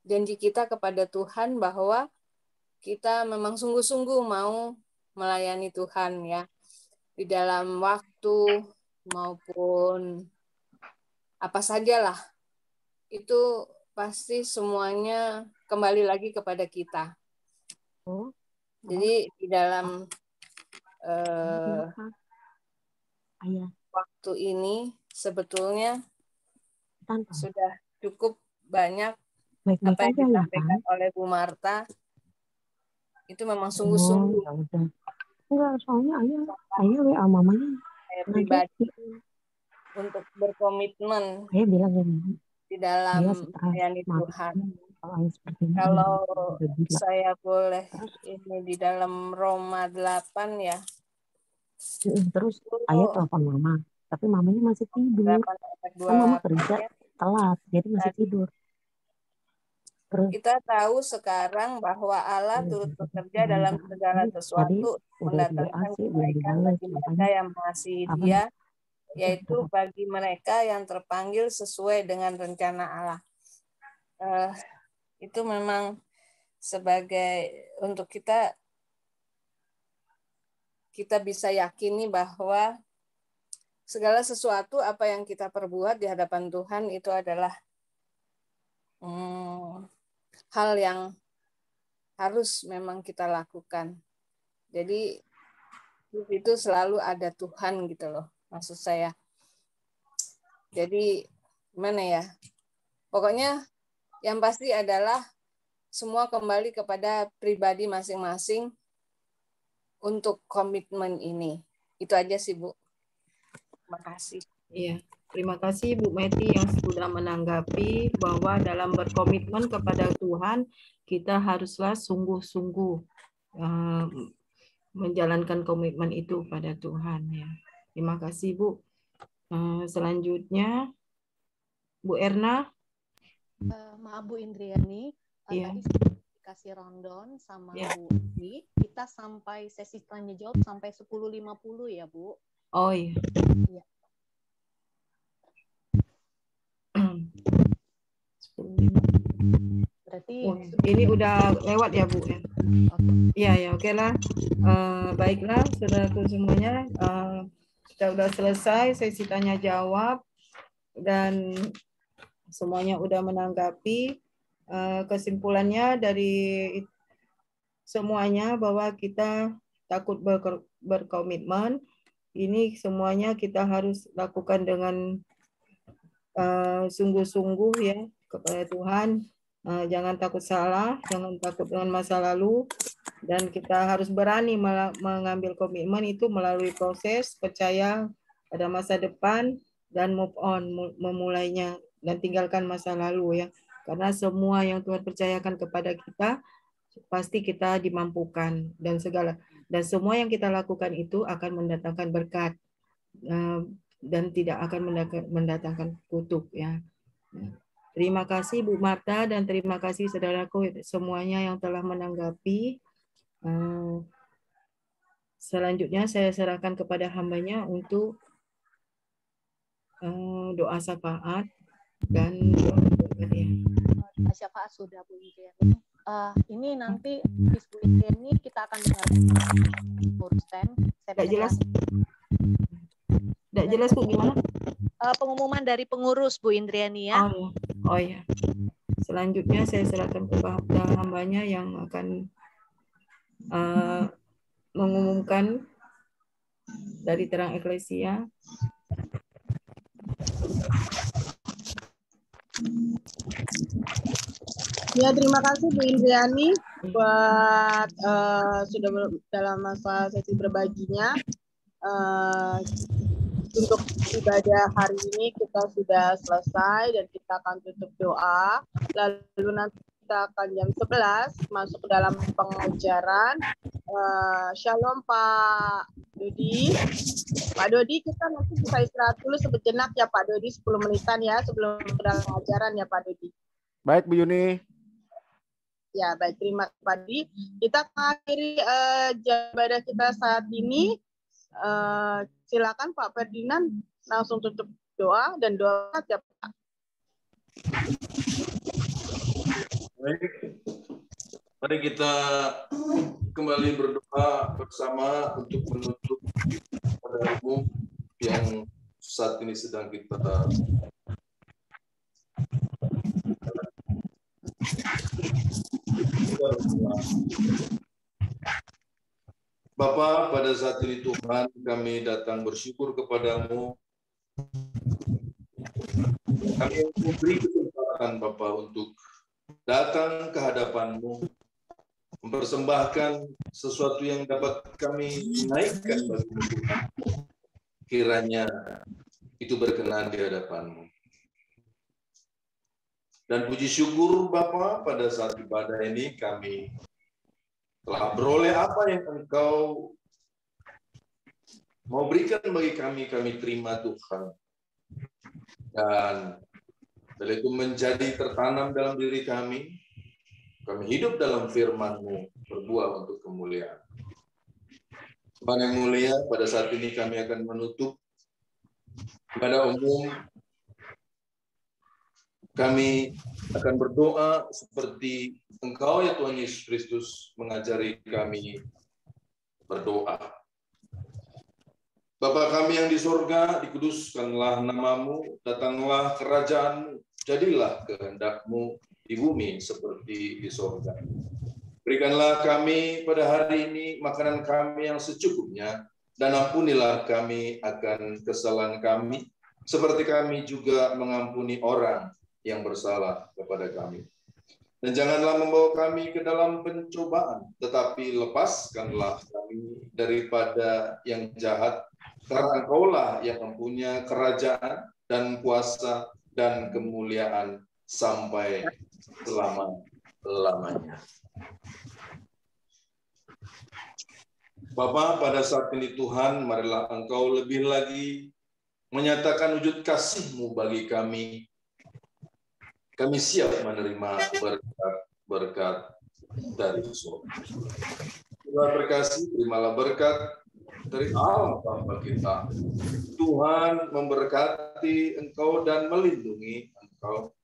janji kita kepada Tuhan bahwa kita memang sungguh-sungguh mau melayani Tuhan ya, di dalam waktu maupun apa sajalah, itu pasti semuanya kembali lagi kepada kita. Jadi di dalam waktu ini sebetulnya sudah cukup banyak apa yang disampaikan oleh Bu Marta. Itu memang sungguh-sungguh. Enggak, soalnya ayah WA mamanya. Saya pribadi untuk berkomitmen di dalam melayani Tuhan. Kalau saya boleh ini di dalam Roma 8 ya. Terus ayah telepon mama, tapi mamanya masih tidur. Kan mama kerja telat, jadi masih tidur. Kita tahu sekarang bahwa Allah turut bekerja dalam segala sesuatu mendatangkan kebaikan bagi mereka yang mengasihi Dia, yaitu bagi mereka yang terpanggil sesuai dengan rencana Allah. Itu memang sebagai untuk kita bisa yakini bahwa segala sesuatu apa yang kita perbuat di hadapan Tuhan itu adalah hal yang harus memang kita lakukan. Jadi itu selalu ada Tuhan gitu loh, maksud saya. Jadi gimana ya? Pokoknya yang pasti adalah semua kembali kepada pribadi masing-masing untuk komitmen ini. Itu aja sih Bu. Terima kasih. Iya, Terima kasih Bu Meti yang sudah menanggapi bahwa dalam berkomitmen kepada Tuhan, kita haruslah sungguh-sungguh menjalankan komitmen itu pada Tuhan. Ya. Terima kasih Bu. Selanjutnya, Bu Erna. Maaf Bu Indriani, Iya. tadi dikasih rundown sama Bu Wi, kita sampai sesi tanya jawab sampai 10.50 ya Bu. Oh iya. Iya. Berarti ini udah lewat ya Bu ya. Iya ya, oke lah. Baiklah saudaraku semuanya, kita udah selesai sesi tanya jawab dan semuanya udah menanggapi. Kesimpulannya dari semuanya bahwa kita takut berkomitmen. Ini semuanya kita harus lakukan dengan sungguh-sungguh ya kepada Tuhan. Jangan takut salah, jangan takut dengan masa lalu, dan kita harus berani mengambil komitmen itu melalui proses percaya pada masa depan dan move on, memulainya dan tinggalkan masa lalu ya. Karena semua yang Tuhan percayakan kepada kita pasti kita dimampukan dan semua yang kita lakukan itu akan mendatangkan berkat dan tidak akan mendatangkan kutuk ya. Terima kasih Bu Marta dan terima kasih saudaraku semuanya yang telah menanggapi. Selanjutnya saya serahkan kepada hambanya untuk doa syafaat dan doa syafaat sudah Bu Indriani. Ini nanti habis Bu Indriani kita akan dengarkan urusan. Tidak jelas. Tidak jelas Bu gimana? Pengumuman dari pengurus Bu Indriani ya. Oh ya. Selanjutnya saya serahkan kepada hambanya yang akan mengumumkan dari Terang Eklesia. Ya, terima kasih Bu Indriani buat sudah dalam masa sesi berbaginya. Untuk ibadah hari ini kita sudah selesai dan kita akan tutup doa. Lalu nanti kita akan jam 11 masuk ke dalam pengajaran. Shalom Pak Dodi. Pak Dodi, kita nanti bisa istirahat dulu sejenak ya Pak Dodi, 10 menitan ya sebelum ke dalam pengajaran ya Pak Dodi. Baik Bu Yuni. Ya, baik, terima kasih Pak Dodi. Kita mengakhiri ibadah kita saat ini. Silakan Pak Ferdinand langsung tutup doa dan doa ya Pak. Baik. Mari kita kembali berdoa bersama untuk menutup pada umum yang saat ini sedang kita Bapa, pada saat ini Tuhan kami datang bersyukur kepadamu. Kami memberi kesempatan Bapa untuk datang ke hadapan-Mu, mempersembahkan sesuatu yang dapat kami naikkan bagi Tuhan. Kiranya itu berkenan di hadapan-Mu. Dan puji syukur Bapa, pada saat ibadah ini kami telah beroleh apa yang Engkau mau berikan bagi kami terima Tuhan. Dan bila itu menjadi tertanam dalam diri kami hidup dalam firman-Mu, berbuah untuk kemuliaan. Tuhan yang mulia, pada saat ini kami akan menutup ibadah umum. Kami akan berdoa seperti Engkau ya Tuhan Yesus Kristus mengajari kami berdoa. Bapa kami yang di surga, dikuduskanlah nama-Mu, datanglah kerajaan-Mu, jadilah kehendak-Mu di bumi seperti di surga. Berikanlah kami pada hari ini makanan kami yang secukupnya, dan ampunilah kami akan kesalahan kami, seperti kami juga mengampuni orang yang bersalah kepada kami. Dan janganlah membawa kami ke dalam pencobaan, tetapi lepaskanlah kami daripada yang jahat, karena Engkaulah yang mempunyai kerajaan dan kuasa, dan kemuliaan sampai selama-lamanya. Bapa, pada saat ini Tuhan, marilah Engkau lebih lagi menyatakan wujud kasih-Mu bagi kami. Kami siap menerima berkat-berkat dari surga. Tuhan berkasih, terimalah berkat dari Allah Bapa kita. Tuhan memberkati Engkau dan melindungi Engkau.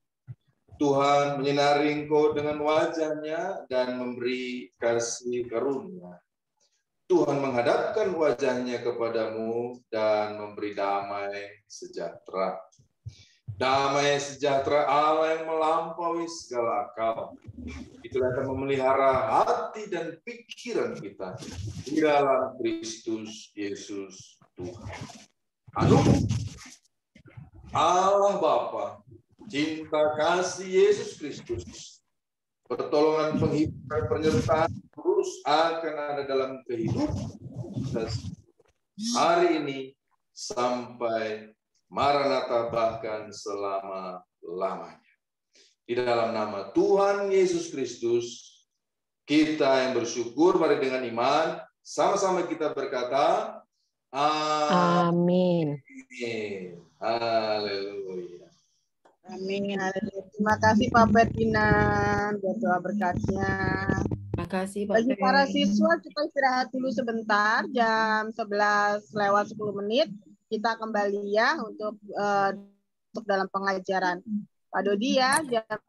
Tuhan menyinari Engkau dengan wajah-Nya dan memberi kasih karunia. Tuhan menghadapkan wajah-Nya kepadamu dan memberi damai sejahtera. Damai sejahtera Allah yang melampaui segala akal. Itulah akan memelihara hati dan pikiran kita di dalam Kristus Yesus Tuhan. Anugerah Allah Bapa, cinta kasih Yesus Kristus, pertolongan, penghiburan, penyertaan terus akan ada dalam kehidupan kita hari ini sampai Maranatha, bahkan selama-lamanya. Di dalam nama Tuhan Yesus Kristus, kita yang bersyukur, mari dengan iman, sama-sama kita berkata, Amin. Haleluya. Amin. Terima kasih Pak Ferdinand buat doa berkatnya. Terima kasih Pak Bagi para Fer. siswa, kita istirahat dulu sebentar, jam 11 lewat 10 menit. Kita kembali ya untuk dalam pengajaran. Pak Dodi ya, jam